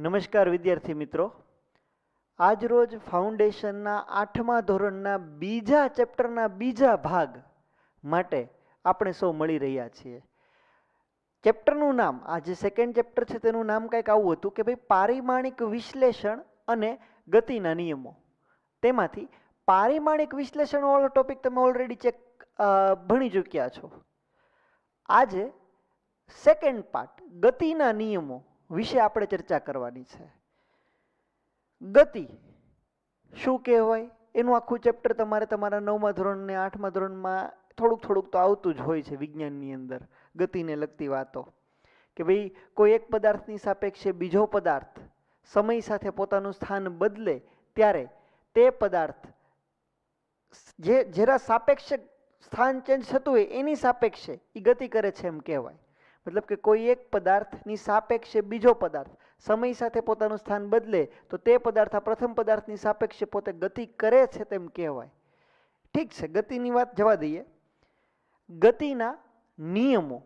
નમસ્કાર વિદ્યાર્થી મિત્રો, આજ રોજ ફાઉન્ડેશનના 8મા ધોરણના બીજા ચેપ્ટરના બીજા ભાગ માટે આપણે સૌ મળી રહ્યા છીએ. ચેપ્ટરનું નામ, આ જે સેકન્ડ ચેપ્ટર છે તેનું નામ કંઈક આવું હતું કે ભાઈ પારિમાણિક વિશ્લેષણ અને ગતિના નિયમો. તેમાંથી પારિમાણિક વિશ્લેષણ વાળો ટોપિક તમે ઓલરેડી ભણી ચૂક્યા છો. આજે સેકન્ડ પાર્ટ ગતિના નિયમો વિશે આપણે ચર્ચા કરવાની છે. ગતિ શું કહેવાય એનું આખું ચેપ્ટર તમારે તમારા 9મા ધોરણ ને 8મા ધોરણમાં થોડુંક તો આવતું જ હોય છે વિજ્ઞાનની અંદર. ગતિને લગતી વાતો કે ભાઈ કોઈ એક પદાર્થની સાપેક્ષે બીજો પદાર્થ સમય સાથે પોતાનું સ્થાન બદલે ત્યારે તે પદાર્થ જે જરા સાપેક્ષે સ્થાન ચેન્જ થતું હોય એની સાપેક્ષે એ ગતિ કરે છે એમ કહેવાય. મતલબ કે કોઈ એક પદાર્થની સાપેક્ષે બીજો પદાર્થ સમય સાથે પોતાનું સ્થાન બદલે તો તે પદાર્થ આ પ્રથમ પદાર્થની સાપેક્ષે પોતે ગતિ કરે છે તેમ કહેવાય. ઠીક છે, ગતિની વાત જવા દઈએ. ગતિના નિયમો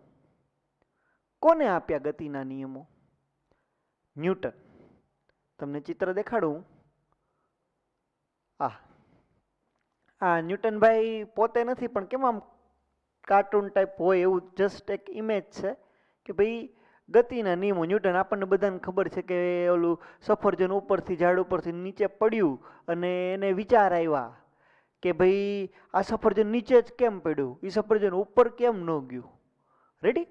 કોને આપ્યા? ગતિના નિયમો ન્યૂટન. તમને ચિત્ર દેખાડું. આ ન્યૂટનભાઈ પોતે નથી, પણ કેમ આમ કાર્ટૂન ટાઈપ હોય એવું જસ્ટ એક ઇમેજ છે કે ભાઈ ગતિના નિયમો. ન્યૂટન આપણને બધાને ખબર છે કે ઓલું સફરજન ઉપરથી ઝાડ ઉપરથી નીચે પડ્યું અને એને વિચાર આવ્યા કે ભાઈ આ સફરજન નીચે જ કેમ પડ્યું, એ સફરજન ઉપર કેમ ન ગયું. રેડી?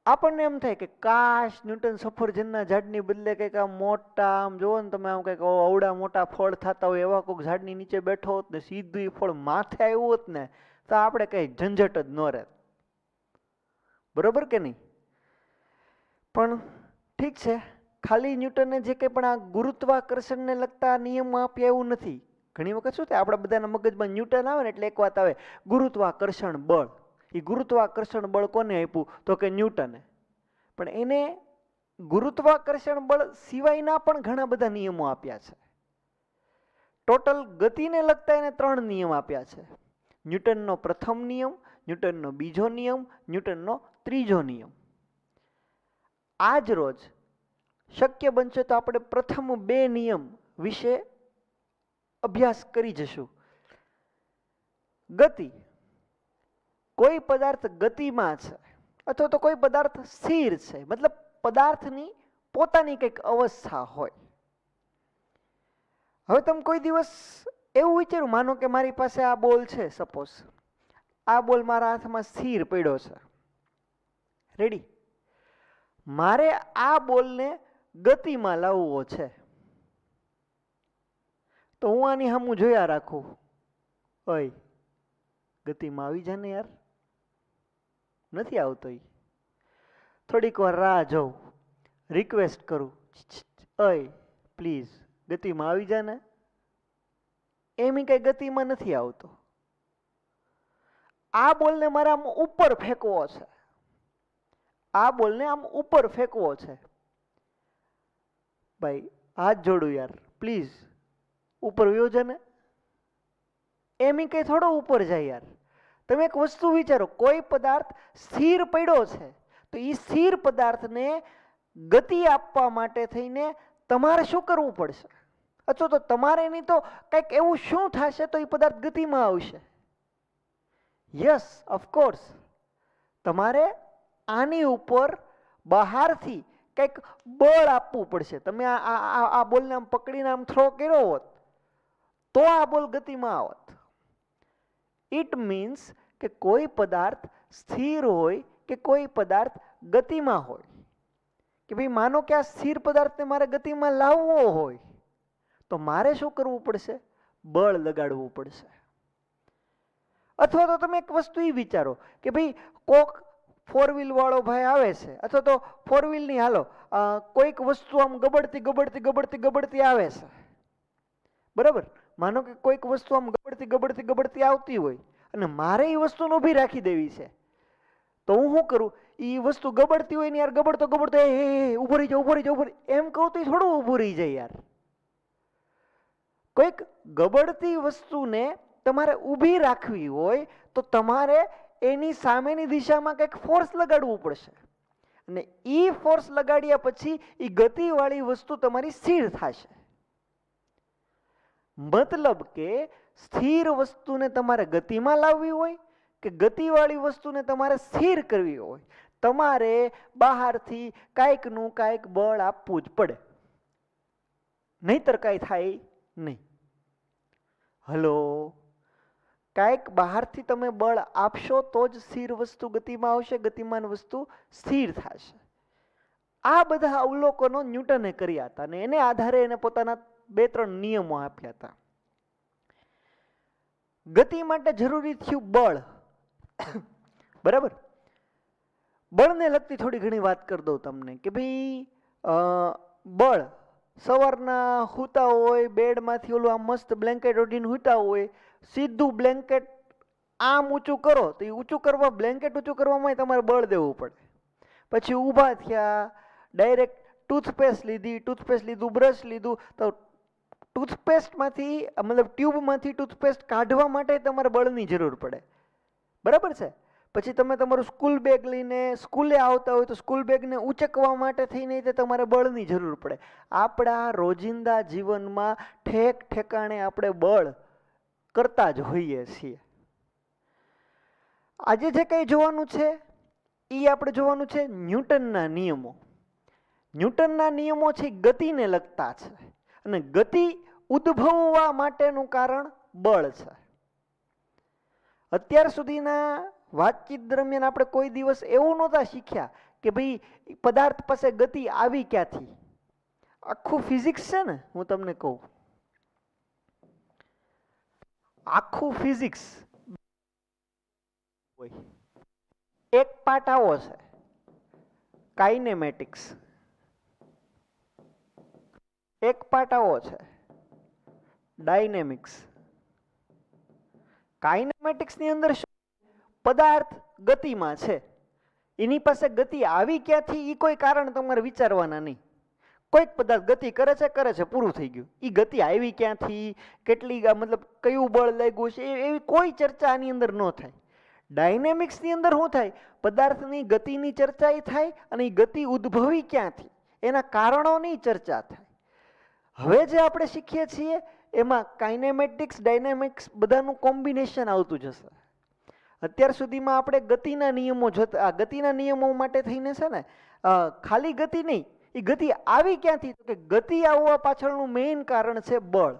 આપણને એમ થાય કે કાશ ન્યૂટન સફરજનના ઝાડની બદલે કંઈક આમ મોટા, આમ જોવો ને તમે, આમ કંઈક અવડા મોટા ફળ થતા હોય એવા કોઈક ઝાડની નીચે બેઠો હોત ને સીધું એ ફળ માથે આવ્યું હોત ને તો આપણે કંઈ ઝંઝટ જ ન રહેત. બરોબર કે નહીં? પણ ઠીક છે, ખાલી ન્યૂટને જે કંઈ પણ આ ગુરુત્વાકર્ષણને લગતા નિયમો આપ્યા એવું નથી. ઘણી વખત શું થાય, આપણા બધાના મગજમાં ન્યૂટન આવે ને એટલે એક વાત આવે, ગુરુત્વાકર્ષણ બળ. એ ગુરુત્વાકર્ષણ બળ કોને આપ્યું? તો કે ન્યૂટને. પણ એને ગુરુત્વાકર્ષણ બળ સિવાયના પણ ઘણા બધા નિયમો આપ્યા છે. ટોટલ ગતિને લગતા એને 3 નિયમ આપ્યા છે. ન્યૂટનનો પ્રથમ નિયમ, ન્યૂટનનો બીજો નિયમ, ન્યૂટનનો ત્રીજો નિયમ. આજ રોજ શક્ય બનશે તો આપણે પ્રથમ 2 નિયમ વિશે અભ્યાસ કરી જશું. ગતિ, કોઈ પદાર્થ ગતિમાં છે અથવા તો કોઈ પદાર્થ સ્થિર છે, મતલબ પદાર્થની પોતાની કંઈક અવસ્થા હોય. હવે તમે કોઈ દિવસ એવું વિચાર્યું, માનો કે મારી પાસે આ બોલ છે, સપોઝ આ બોલ મારા હાથમાં સ્થિર પડ્યો છે. રેડી? મારે આ બોલને ગતિમાં લાવવો છે તો હું આની સામું જોયા રાખું, ઓય ગતિમાં આવી જા ને યાર, નથી આવતો. થોડીક વાર રાહ જોઉં, રિક્વેસ્ટ કરું, ઓય પ્લીઝ ગતિમાં આવી જા ને. એમ કઈ ગતિમાં નથી આવતો. આ બોલને મારે આમ ઉપર ફેંકવો છે, આ બોલને આમ ઉપર ફેંકવો છે. ભાઈ હાથ જોડું યાર, પ્લીઝ ઉપર વયો જા ને. એમ કઈ થોડો ઉપર જાય યાર. તમે એક વસ્તુ વિચારો, કોઈ પદાર્થ સ્થિર પડ્યો છે તો એ સ્થિર પદાર્થને ગતિ આપવા માટે થઈને તમારે શું કરવું પડશે? અથવા તો તમારે નહીં તો કંઈક એવું શું થશે તો એ પદાર્થ ગતિમાં આવશે? યસ, ઓફકોર્સ, તમારે આની ઉપર બહારથી કંઈક બળ આપવું પડશે. તમે આ બોલને આમ પકડીને આમ થ્રો કર્યો હોત તો આ બોલ ગતિમાં આવત. ઇટ મીન્સ કે કોઈ પદાર્થ સ્થિર હોય કે કોઈ પદાર્થ ગતિમાં હોય. કે ભાઈ માનો કે આ સ્થિર પદાર્થને મારે ગતિમાં લાવવો હોય તો મારે શું કરવું પડશે? બળ લગાડવું પડશે. અથવા તો તમે એક વસ્તુ એ વિચારો કે ભાઈ કોક 4 વ્હીલ વાળો ભાઈ આવે છે, અથવા તો 4 વ્હીલ ની, હાલો કોઈક વસ્તુ આમ ગબડતી આવે છે. બરાબર? માનો કે કોઈક વસ્તુ આમ ગબડતી આવતી હોય અને મારે એ વસ્તુને ઊભી રાખી દેવી છે તો હું શું કરું? એ વસ્તુ ગબડતી હોય ને યાર, ગબડતો ઉભો રહી જાઓ એમ કહું તો થોડું ઊભું રહી જાય યાર. કોઈક ગબડતી વસ્તુને તમારે ઊભી રાખવી હોય તો તમારે એની સામેની દિશામાં કંઈક ફોર્સ લગાડવું પડશે. અને એ ફોર્સ લગાડ્યા પછી એ ગતિવાળી વસ્તુ તમારી સ્થિર થશે. મતલબ કે સ્થિર વસ્તુને તમારે ગતિમાં લાવવી હોય કે ગતિવાળી વસ્તુને તમારે સ્થિર કરવી હોય, તમારે બહારથી કાંઈકનું કાંઈક બળ આપવું જ પડે, નહીતર કાંઈ થાય નહીં. હલો, કાંઈક બહારથી તમે બળ આપશો તો જ સ્થિર વસ્તુ ગતિમાં આવશે, ગતિમાન વસ્તુ સ્થિર થશે. આ બધા અવલોકનો ન્યૂટને કર્યા હતા અને એને આધારે એને પોતાના 2-3 નિયમો આપ્યા હતા. ગતિ માટે જરૂરી થયું બળ. બરાબર. બળને લગતી થોડી ઘણી વાત કરી દઉં તમને કે ભાઈ બળ, સવારના સૂતા હોય, બેડમાંથી ઓલું આમ મસ્ત બ્લેન્કેટ ઓઢીને સૂતા હોય, સીધું બ્લેન્કેટ આમ ઊંચું કરો તો એ ઊંચું કરવા, બ્લેન્કેટ ઊંચું કરવામાં તમારે બળ દેવું પડે. પછી ઊભા થયા, ડાયરેક્ટ ટૂથપેસ્ટ લીધું, બ્રશ લીધું, તો ટૂથપેસ્ટમાંથી મતલબ ટ્યુબમાંથી ટૂથપેસ્ટ કાઢવા માટે તમારે બળની જરૂર પડે. બરાબર છે. પછી તમે તમારું સ્કૂલ બેગ લઈને સ્કૂલે આવતા હોય તો સ્કૂલ બેગને ઉચકવા માટે થઈને તે તમારે બળની જરૂર પડે. આપણા રોજિંદા જીવનમાં ઠેક ઠેકાણે આપણે બળ કરતા જ હોઈએ છીએ. આજે જે કંઈ જોવાનું છે એ આપણે જોવાનું છે ન્યૂટનના નિયમો. ન્યૂટનના નિયમો છે ગતિને લગતા છે અને ગતિ ઉદ્ભવવા માટેનું કારણ બળ છે. અત્યાર સુધીના વાતચીત દરમિયાન આપણે કોઈ દિવસ એવું નહોતા શીખ્યા કે ભાઈ પદાર્થ પાસે ગતિ આવી ક્યાંથી. આખું ફિઝિક્સ છે ને, હું તમને કહું, આખું ફિઝિક્સ એક પાર્ટ આવો છે કાઇનેમેટિક્સ, એક પાર્ટ આવો છે ડાયનેમિક્સ. કાઇનેમેટિક્સ ની અંદર પદાર્થ ગતિમાં છે, એની પાસે ગતિ આવી ક્યાંથી એ કોઈ કારણ તમારે વિચારવાના નહીં. કોઈક પદાર્થ ગતિ કરે છે, પૂરું થઈ ગયું. એ ગતિ આવી ક્યાંથી, કેટલી મતલબ કયું બળ લાગ્યું છે, એવી કોઈ ચર્ચા આની અંદર ન થાય. ડાયનેમિક્સની અંદર શું થાય, પદાર્થની ગતિની ચર્ચા થાય અને એ ગતિ ઉદ્ભવી ક્યાંથી એના કારણોની ચર્ચા થાય. હવે જે આપણે શીખીએ છીએ એમાં કાઇનેમેટિક્સ, ડાયનેમિક્સ બધાનું કોમ્બિનેશન આવતું જશે. અત્યાર સુધીમાં આપણે ગતિના નિયમો જોતા, આ ગતિના નિયમો માટે થઈને છે ને ખાલી ગતિ નહીં, એ ગતિ આવી ક્યાંથી, તો કે ગતિ આવવા પાછળનું મેઇન કારણ છે બળ.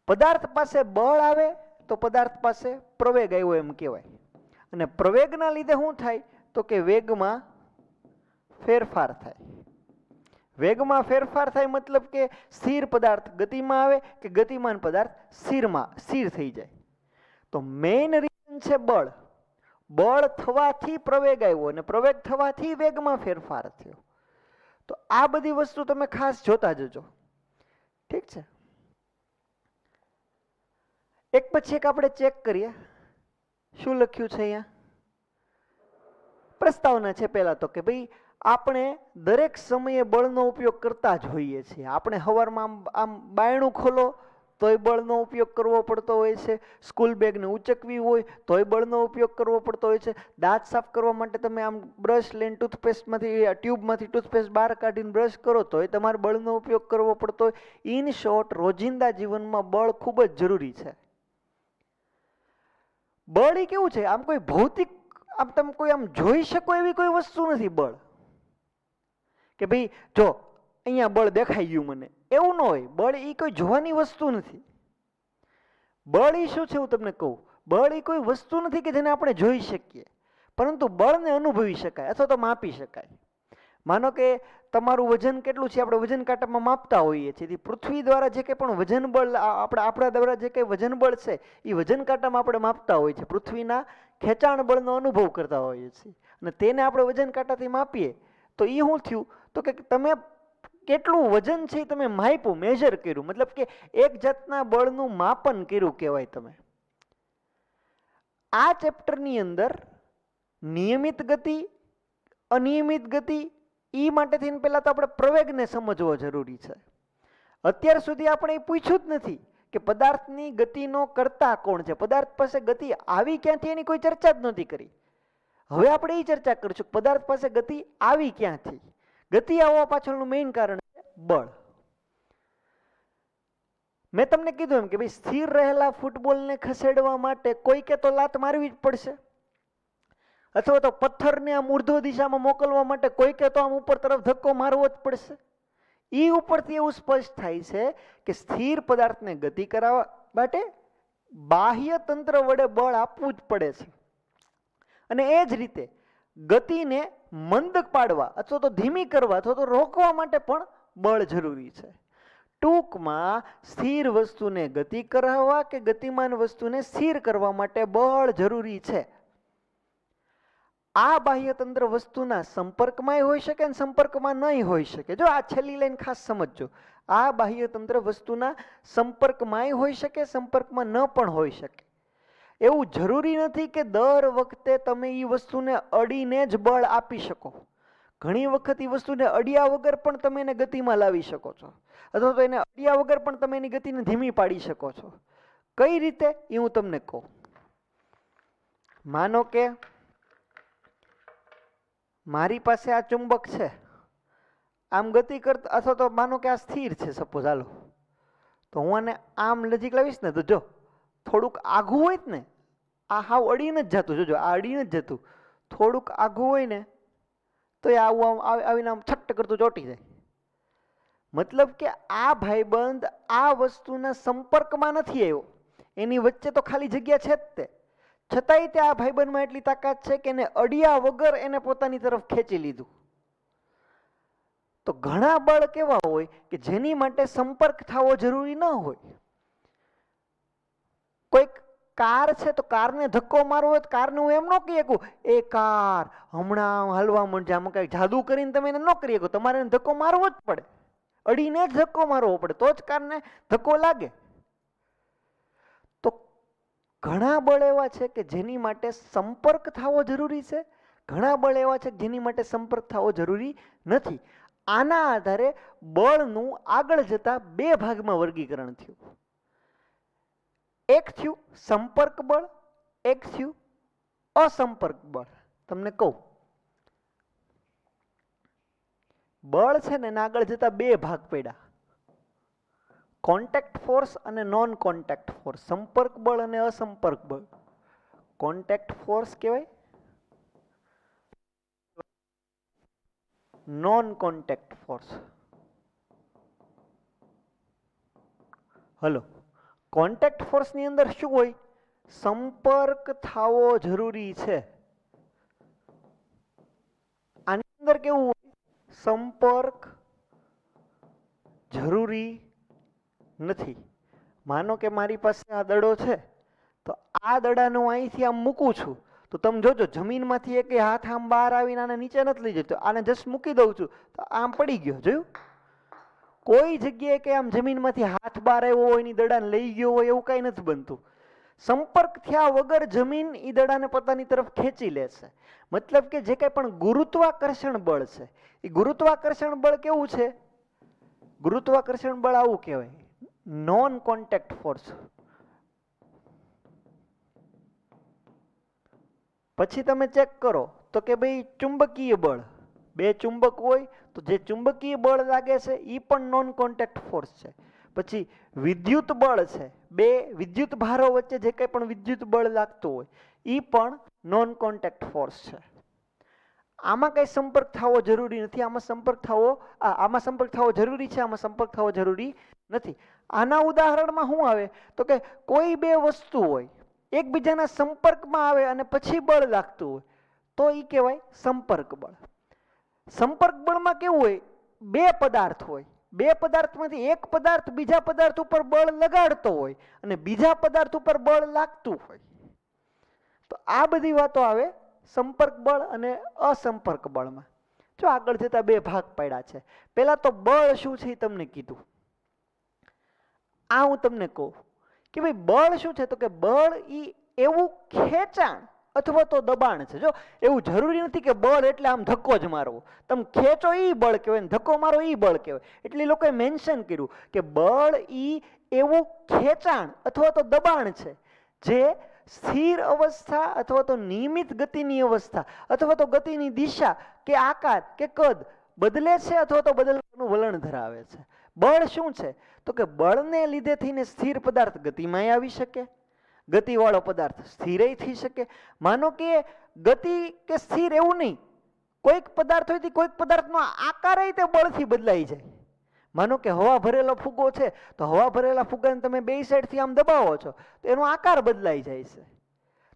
પદાર્થ પાસે બળ આવે તો પદાર્થ પાસે પ્રવેગ આવ્યો એમ કહેવાય. અને પ્રવેગના લીધે શું થાય તો કે વેગમાં ફેરફાર થાય. વેગમાં ફેરફાર થાય મતલબ કે સ્થિર પદાર્થ ગતિમાં આવે કે ગતિમાન પદાર્થ સ્થિર થઈ જાય. તો મેઇન રીઝન છે બળ. બળ થવાથી પ્રવેગ આવ્યો અને પ્રવેગ થવાથી વેગમાં ફેરફાર થયો. તો આ બધી વસ્તુ તમે ખાસ જોતા જજો. ઠીક છે. એક પછી એક આપણે ચેક કરીએ શું લખ્યું છે અહીંયા. પ્રસ્તાવના છે પહેલા તો કે ભાઈ આપણે દરેક સમયે બળનો ઉપયોગ કરતા જ હોઈએ છીએ. આપણે સવારમાં આમ બાયણું ખોલો તોય બળનો ઉપયોગ કરવો પડતો હોય છે, સ્કૂલ બેગને ઉચકવી હોય તોય બળનો ઉપયોગ કરવો પડતો હોય છે, દાંત સાફ કરવા માટે તમે આમ બ્રશ લઈને ટ્યુબમાંથી ટૂથપેસ્ટ બહાર કાઢીને બ્રશ કરો તોય તમારે બળનો ઉપયોગ કરવો પડતો હોય. ઇન શોર્ટ, રોજિંદા જીવનમાં બળ ખૂબ જ જરૂરી છે. બળ એ કેવું છે, આમ કોઈ ભૌતિક, આમ તમે કોઈ આમ જોઈ શકો એવી કોઈ વસ્તુ નથી બળ. કે ભાઈ જો અહીંયા બળ દેખાઈ ગયું મને, એવું ન હોય. બળ એ કોઈ જોવાની વસ્તુ નથી. બળ એ શું છે હું તમને કહું. બળ એ કોઈ વસ્તુ નથી કે જેને આપણે જોઈ શકીએ, પરંતુ બળને અનુભવી શકાય અથવા તો માપી શકાય. માનો કે તમારું વજન કેટલું છે આપણે વજન કાંટામાં માપતા હોઈએ છીએ. પૃથ્વી દ્વારા જે કંઈ પણ વજન બળ આપણા દ્વારા જે કંઈ વજન બળ છે એ વજન કાંટામાં આપણે માપતા હોઈએ છીએ. પૃથ્વીના ખેંચાણ બળનો અનુભવ કરતા હોઈએ છીએ અને તેને આપણે વજન કાંટાથી માપીએ તો એ શું થયું તો કે તમે કેટલું વજન છે તમે માપ્યું, મેજર કર્યું, મતલબ કે એક જાતના બળનું માપન કર્યું કહેવાય તમે. આ ચેપ્ટરની અંદર નિયમિત ગતિ, અનિયમિત ગતિ, એ માટે થઈને પહેલા તો આપણે પ્રવેગને સમજવો જરૂરી છે. અત્યાર સુધી આપણે એ પૂછ્યું જ નથી કે પદાર્થની ગતિનો કર્તા કોણ છે. પદાર્થ પાસે ગતિ આવી ક્યાંથી એની કોઈ ચર્ચા જ નહોતી કરી. હવે આપણે એ ચર્ચા કરીશું પદાર્થ પાસે ગતિ આવી ક્યાંથી. ગતિ આવવા પાછળનું મેઇન કારણ છે બળ. મેં તમને કીધું એમ કે ભાઈ સ્થિર રહેલા ફૂટબોલને ખસેડવા માટે કોઈકે તો લાત મારવી જ પડશે, અથવા તો પથ્થરને આમ ઉર્ધ્વ દિશામાં મોકલવા માટે કોઈકે તો આમ ઉપર તરફ ધક્કો મારવો જ પડશે. એ ઉપરથી એવું સ્પષ્ટ થાય છે કે સ્થિર પદાર્થને ગતિ કરાવવા માટે બાહ્ય તંત્ર વડે બળ આપવું જ પડે છે. અને એ જ રીતે ગતિને મંદ પાડવા અથવા તો ધીમી કરવા અથવા તો રોકવા માટે પણ બળ જરૂરી છે. ટૂંકમાં સ્થિર વસ્તુને ગતિ કરાવવા કે ગતિમાન વસ્તુને સ્થિર કરવા માટે બળ જરૂરી છે. આ બાહ્યતંત્ર વસ્તુના સંપર્કમાં હોઈ શકે અને સંપર્કમાં નહીં હોઈ શકે. જો આ છેલ્લી લાઈન ખાસ સમજજો. આ બાહ્યતંત્ર વસ્તુના સંપર્કમાં હોઈ શકે, સંપર્કમાં ન પણ હોઈ શકે. એવું જરૂરી નથી કે દર વખતે તમે એ વસ્તુને અડીને જ બળ આપી શકો. ઘણી વખત એ વસ્તુને અડ્યા વગર પણ તમે એને ગતિમાં લાવી શકો છો, અથવા તો એને અડ્યા વગર પણ તમે એની ગતિને ધીમી પાડી શકો છો. કઈ રીતે એ હું તમને કહું. માનો કે મારી પાસે આ ચુંબક છે, આમ ગતિ કરતા, અથવા તો માનો કે આ સ્થિર છે સપોઝ, હાલો તો હું આને આમ નજીક લાવીશ ને તો જો થોડુંક આઘું હોય ને, આ હાવ અડીને જ જતું, જોજો આ અડીને જ જતું, થોડુંક આઘું હોય ને તો એ આવું આવીને આમ છટ્ટ કરતું ચોંટી જાય. મતલબ કે આ ભાઈબંધ આ વસ્તુના સંપર્કમાં નથી આવ્યો, એની વચ્ચે તો ખાલી જગ્યા છે જ તે, છતાંય તે આ ભાઈબંધમાં એટલી તાકાત છે કે એને અડ્યા વગર એને પોતાની તરફ ખેંચી લીધું. તો ઘણા બળ કેવા હોય કે જેની માટે સંપર્ક થવો જરૂરી ન હોય. કોઈક કાર છે તો કારને ધક્કો મારવો હોય તો કારને હું એમ ન કહી શકું એ કાર હમણાં હાલવા માંડજે, આમાં કઈ જાદુ કરીને તમે એને ન કરી શકો. તમારે એને ધક્કો મારવો જ પડે, અડીને જ ધક્કો મારવો પડે, તો જ કારને ધક્કો લાગે. તો ઘણા બળ એવા છે કે જેની માટે સંપર્ક થવો જરૂરી છે, ઘણા બળ એવા છે જેની માટે સંપર્ક થવો જરૂરી નથી. આના આધારે બળનું આગળ જતા બે ભાગમાં વર્ગીકરણ થયું. એક થયું સંપર્ક બળ, એક થયું અસંપર્ક બળ. તમને કહું, બળ છે ને આગળ જતા બે ભાગ પડ્યા, કોન્ટેક્ટ ફોર્સ અને નોન કોન્ટેક્ટ ફોર્સ. સંપર્ક બળ અને અસંપર્ક બળ. કોન્ટેક્ટ ફોર્સ કહેવાય, non contact force. Hello, contact ફોર્સની અંદર શું હોય? સંપર્ક થવો જરૂરી છે. આની અંદર કેવું હોય? સંપર્ક જરૂરી નથી. માનો કે મારી પાસે આ દડો છે, તો આ દડાને હું અહીંથી આમ મૂકું છું તો તમે જોજો જમીનમાંથી એક હાથ આમ બહાર આવીને આને નીચે નથી લઈ જતો, આને જસ્ટ મૂકી દઉં છું તો આમ પડી ગયો. જોયું? કોઈ જગ્યાએ કે આમ જમીનમાંથી હાથ બહાર આવ્યો હોય, એની દડાને લઈ ગયો હોય એવું કઈ નથી બનતું. સંપર્ક થયા વગર જમીન એ દડાને પોતાની તરફ ખેંચી લેશે. મતલબ કે જે કંઈ પણ ગુરુત્વાકર્ષણ બળ છે, એ ગુરુત્વાકર્ષણ બળ કેવું છે? ગુરુત્વાકર્ષણ બળ આવું કહેવાય, નોન કોન્ટેક્ટ ફોર્સ. પછી તમે ચેક કરો તો કે ભાઈ ચુંબકીય બળ, બે ચુંબક હોય તો જે ચુંબકીય બળ લાગે છે એ પણ નોન કોન્ટેક્ટ ફોર્સ છે. પછી વિદ્યુત બળ છે, બે વિદ્યુત ભારો વચ્ચે જે કંઈ પણ વિદ્યુત બળ લાગતું હોય એ પણ નોન કોન્ટેક્ટ ફોર્સ છે. આમાં કઈ સંપર્ક થવો જરૂરી નથી, આમાં સંપર્ક થવો જરૂરી છે, આમાં સંપર્ક થવો જરૂરી નથી. આના ઉદાહરણમાં શું આવે તો કે કોઈ બે વસ્તુ હોય, એકબીજાના સંપર્કમાં આવે અને પછી બળ લાગતું હોય તો એ કહેવાય સંપર્ક બળ. સંપર્ક બળમાં કેવું હોય? બે પદાર્થ હોય, બે પદાર્થમાંથી એક પદાર્થ બીજા પદાર્થ ઉપર બળ લગાડતો હોય અને બીજા પદાર્થ ઉપર બળ લાગતું હોય. તો આ બધી વાતો આવે સંપર્ક બળ અને અસંપર્ક બળમાં. જો આગળ જતા બે ભાગ પાડ્યા છે. પહેલા તો બળ શું છે એ તમને કીધું. આ હું તમને કહું કે ભાઈ બળ શું છે, તો કે બળ ઈ એવું ખેંચાણ અથવા તો દબાણ છે. જો એવું જરૂરી નથી કે બળ એટલે આમ ધક્કો જ મારવો, તમે ખેંચો ઈ બળ કહેવાય ને ધક્કો મારો ઈ બળ કહેવાય. એટલે લોકોએ મેન્શન કર્યું કે બળ ઈ એવું ખેંચાણ અથવા તો દબાણ છે જે સ્થિર અવસ્થા અથવા તો નિયમિત ગતિની અવસ્થા અથવા તો ગતિની દિશા કે આકાર કે કદ બદલે છે અથવા તો બદલવાનું વલણ ધરાવે છે. બળ શું છે? તો કે બળને લીધે થઈને સ્થિર પદાર્થ ગતિમાં આવી શકે, ગતિવાળો પદાર્થ સ્થિર થઈ શકે. માનો કે ગતિ કે સ્થિર એવું નહીં, કોઈક પદાર્થ હોય કોઈક પદાર્થનો આકાર તે બળથી બદલાઈ જાય. માનો કે હવા ભરેલો ફુગ્ગો છે તો હવા ભરેલા ફુગ્ગાને તમે બે સાઈડથી આમ દબાવો છો તો એનો આકાર બદલાઈ જાય છે.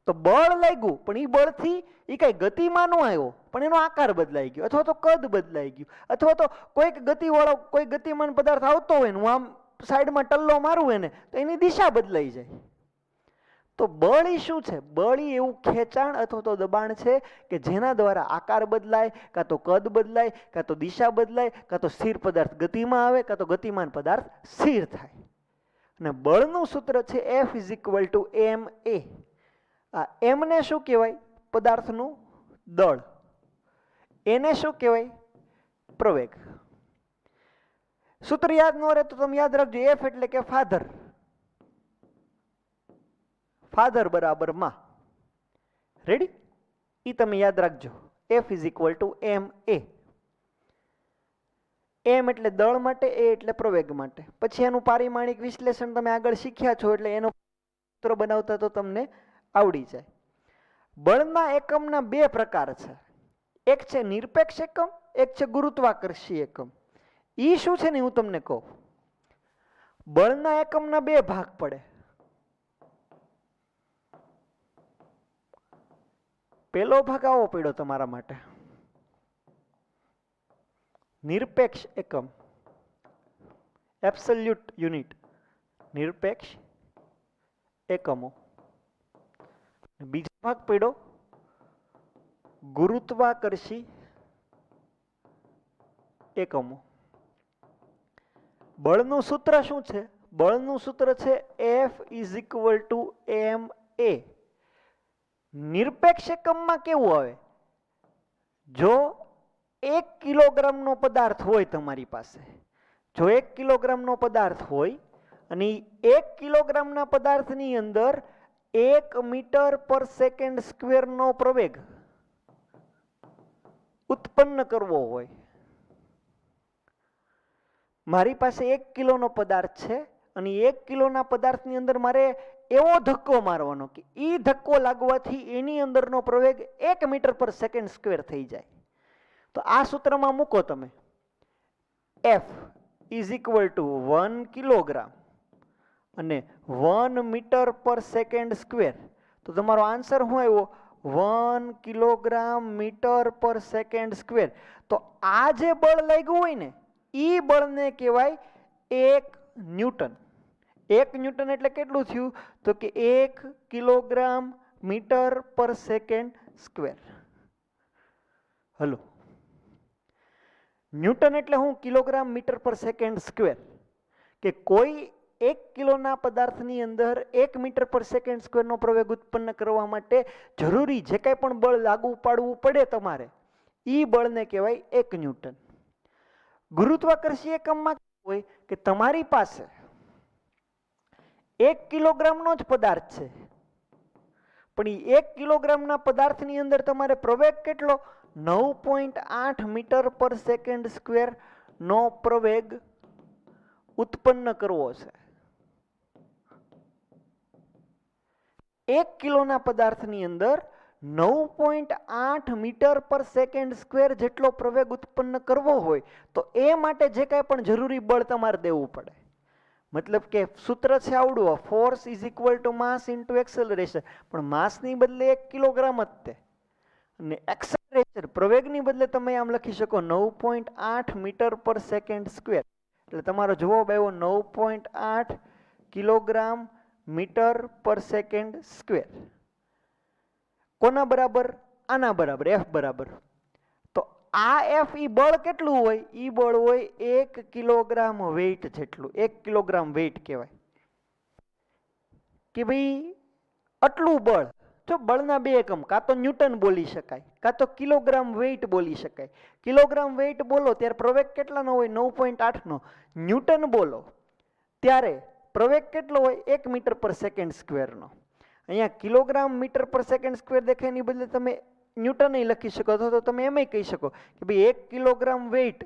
તો બળ લાગ્યું પણ એ બળથી એ કઈ ગતિમાં ન આવ્યો પણ એનો આકાર બદલાઈ ગયો અથવા તો કદ બદલાઈ ગયું અથવા તો કોઈક ગતિવાળો કોઈ ગતિમાન પદાર્થ આવતો હોય ને હું આમ સાઈડમાં ટલ્લો મારું એને તો એની દિશા બદલાઈ જાય. તો બળ એ શું છે? બળ એ એવું ખેંચાણ અથવા તો દબાણ છે કે જેના દ્વારા આકાર બદલાય, કાં તો કદ બદલાય, કાં તો દિશા બદલાય, કાં તો સ્થિર પદાર્થ ગતિમાં આવે, કાં તો ગતિમાન પદાર્થ સ્થિર થાય. અને બળનું સૂત્ર છે F = ma. આ એમ ને શું કહેવાય? પદાર્થનું દળ. એને શું કહેવાય? પ્રવેગ. સૂત્ર યાદ ન રહે તો તમે યાદ રાખજો, F એટલે કે ફાધર. ફાધર બરાબર માં. રેડી? એ તમે યાદ રાખજો. F = ma. એમ એટલે દળ માટે, એ એટલે પ્રવેગ માટે. પછી એનું પારિમાણિક વિશ્લેષણ તમે આગળ શીખ્યા છો એટલે એનો સૂત્ર બનાવતા તો તમને આવડી જાય. બળના એકમના બે પ્રકાર છે. એક છે નિરપેક્ષ એકમ, એક છે ગુરુત્વાકર્ષી એકમ. ઈ શું છે ને હું તમને કહું. બળના એકમના બે ભાગ પડે. પેલો ભાગ આવો પડ્યો તમારા માટે, નિરપેક્ષ એકમ, એબ્સોલ્યુટ યુનિટ, નિરપેક્ષ એકમો. બીજો ભાગ પડ્યો ગુરુત્વાકર્ષી એકમો. બળનું સૂત્ર શું છે? બળનું સૂત્ર છે F = ma. નિરપેક્ષ એકમમાં કેવું આવે? જો 1 કિલોગ્રામનો પદાર્થ હોય તમારી પાસે, જો 1 કિલોગ્રામનો પદાર્થ હોય અને 1 કિલોગ્રામના પદાર્થની અંદર 1 મીટર/સેકન્ડ² નો પ્રવેગ ઉત્પન્ન કરવો હોય. મારી પાસે 1 કિલોનો પદાર્થ છે અને 1 કિલોના પદાર્થની અંદર મારે એવો ધક્કો મારવાનો કે એ ધક્કો લાગવાથી એની અંદરનો પ્રવેગ 1 મીટર/સેકન્ડ² થઈ જાય. તો આ સૂત્રમાં મૂકો તમે. F = 1 કિલોગ્રામ અને 1 મીટર/સેકન્ડ². તો તમારો આન્સર શું આવ્યો? 1 કિલોગ્રામ મીટર/સેકન્ડ². તો આ જે બળ લાગ્યું હોય ને એ બળને કહેવાય 1 ન્યૂટન. 1 ન્યૂટન એટલે કેટલું થયું? તો કે 1 કિલોગ્રામ મીટર/સેકન્ડ². હલો, ન્યૂટન એટલે હું? કિલોગ્રામ મીટર/સેકન્ડ². કે કોઈ 1 કિલોના પદાર્થની અંદર 1 મીટર/સેકન્ડ² નો પ્રવેગ ઉત્પન્ન કરવા માટે જરૂરી જે કાંઈ પણ બળ લાગુ પાડવું પડે તમારે, એ બળને કહેવાય 1 ન્યૂટન. ગુરુત્વાકર્ષી એકમમાં હોય કે તમારી પાસે 1 કિલોગ્રામનો જ પદાર્થ છે પણ એ 1 કિલોગ્રામના પદાર્થની અંદર તમારે પ્રવેગ કેટલો? 9.8 મીટર/સેકન્ડ² નો પ્રવેગ ઉત્પન્ન કરવો છે. 1 કિલોના પદાર્થની અંદર 9.8 મીટર/સેકન્ડ² જેટલો પ્રવેગ ઉત્પન્ન કરવો હોય તો એ માટે જે કાંઈ પણ જરૂરી બળ તમારે દેવું પડે. મતલબ કે સૂત્ર છે આવડું, ફોર્સ = માસ * એક્સેલરેશન. પણ માસની બદલે 1 કિલોગ્રામ જ તે, અને એક્સેલરેશન પ્રવેગની બદલે તમે આમ લખી શકો 9.8 મીટર/સેકન્ડ². એટલે તમારો જવાબ આવ્યો 9.8 કિલોગ્રામ મીટર/સેકન્ડ². કોના બરાબર? આના બરાબર, F બરાબર. તો આ F ઈ બળ કેટલું હોય? ઈ બળ હોય 1 કિલોગ્રામ વેઇટ જેટલું. 1 કિલોગ્રામ વેઇટ કહેવાય કે ભાઈ આટલું બળ. જો બળના બે એકમ, કાં તો ન્યૂટન બોલી શકાય કાં તો કિલોગ્રામ વેઇટ બોલી શકાય. કિલોગ્રામ વેઇટ બોલો ત્યારે પ્રવેગ કેટલાનો હોય? 9.8 નો. ન્યૂટન બોલો ત્યારે પ્રવેગ કેટલો હોય? 1 મીટર/સેકન્ડ² નો. અહીંયા કિલોગ્રામ મીટર પર સેકન્ડ સ્ક્વેર દેખાય એની બદલે તમે ન્યૂટન લખી શકો, અથવા તો તમે એમ કહી શકો કે ભાઈ 1 કિલોગ્રામ વેઇટ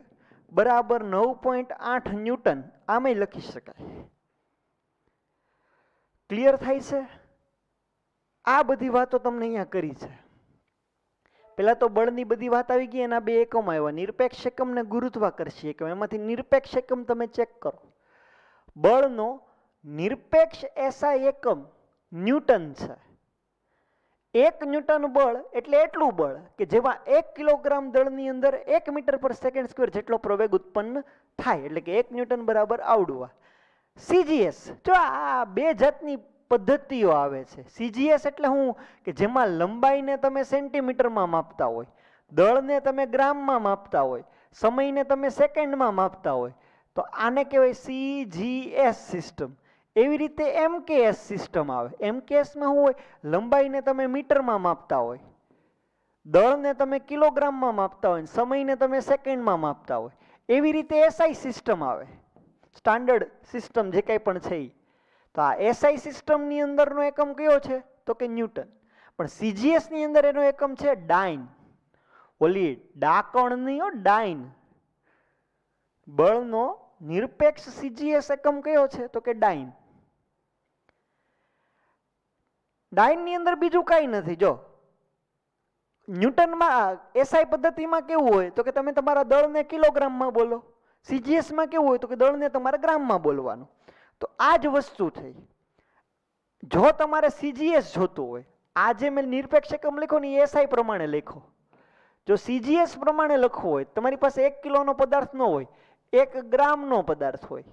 બરાબર 9.8 ન્યૂટન, આમે લખી શકાય. ક્લિયર થાય છે? આ બધી વાતો તમને અહીંયા કરી છે. પેલા તો બળની બધી વાત આવી ગઈ, એના બે એકમ આવ્યા, નિરપેક્ષ એકમ ને ગુરુત્વાકર્ષી એકમ. એમાંથી નિરપેક્ષ એકમ તમે ચેક કરો. બળનો નિરપેક્ષ એસઆઈ એકમ ન્યૂટન છે. 1 ન્યૂટન બળ એટલે એટલું બળ કે જેમાં 1 કિલોગ્રામ દળની અંદર 1 મીટર પર સેકન્ડ સ્ક્વેર જેટલો પ્રવેગ ઉત્પન્ન થાય, એટલે કે 1 ન્યૂટન બરાબર આવડું. સીજીએસ, જો આ બે જાતની પદ્ધતિઓ આવે છે. સીજીએસ એટલે શું કે જેમાં લંબાઈને તમે સેન્ટીમીટરમાં માપતા હોય, દળને તમે ગ્રામમાં માપતા હોય, સમયને તમે સેકન્ડમાં માપતા હોય, તો આને કહેવાય સીજીએસ સિસ્ટમ. એવી રીતે એમકેએસ સિસ્ટમ આવે. એમકેએસમાં શું હોય? લંબાઈને તમે મીટરમાં માપતા હોય, દળને તમે કિલોગ્રામમાં માપતા હોય, સમયને તમે સેકન્ડમાં માપતા હોય. એવી રીતે એસઆઈ સિસ્ટમ આવે, સ્ટાન્ડર્ડ સિસ્ટમ જે કંઈ પણ છે એ. તો આ એસઆઈ સિસ્ટમની અંદરનો એકમ કયો છે? તો કે ન્યૂટન. પણ સીજીએસની અંદર એનો એકમ છે ડાઇન. ઓલી ડાકણની ડાઇન. બળનો નિરપેક્ષ સીજીએસ એકમ કયો છે? તો કે ડાઇન. ડાઇનની અંદર બીજું કાંઈ નથી. જો ન્યૂટનમાં એસઆઈ પદ્ધતિમાં કેવું હોય તો કે તમે તમારા દળને કિલોગ્રામમાં બોલો, સીજીએસમાં કેવું હોય તો કે દળને તમારે ગ્રામમાં બોલવાનું. તો આ જ વસ્તુ થઈ. જો તમારે સીજીએસ જોતું હોય, આ જે મેં નિરપેક્ષ એકમ લખો ને એ એસઆઈ પ્રમાણે લખો. જો સીજીએસ પ્રમાણે લખવું હોય, તમારી પાસે 1 કિલોનો પદાર્થ ન હોય, 1 ગ્રામનો પદાર્થ હોય,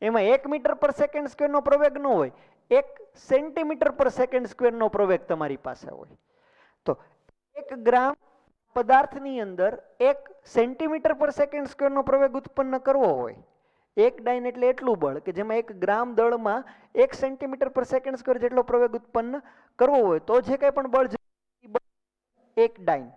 એમાં 1 મીટર પર સેકન્ડ સ્ક્વેરનો પ્રવેગ ન હોય, 1 સેન્ટીમીટર પર સેકન્ડ સ્ક્વેરનો પ્રવેગ તમારી પાસે હોય, તો 1 ગ્રામ પદાર્થની અંદર 1 સેન્ટીમીટર પર સેકન્ડ સ્ક્વેરનો પ્રવેગ ઉત્પન્ન કરવો હોય, 1 ડાઇન એટલે એટલું બળ કે જેમાં 1 ગ્રામ દળમાં 1 સેન્ટીમીટર પર સેકન્ડ સ્ક્વેર જેટલો પ્રવેગ ઉત્પન્ન કરવો હોય, તો જે કંઈ પણ બળ 1 ડાઇન.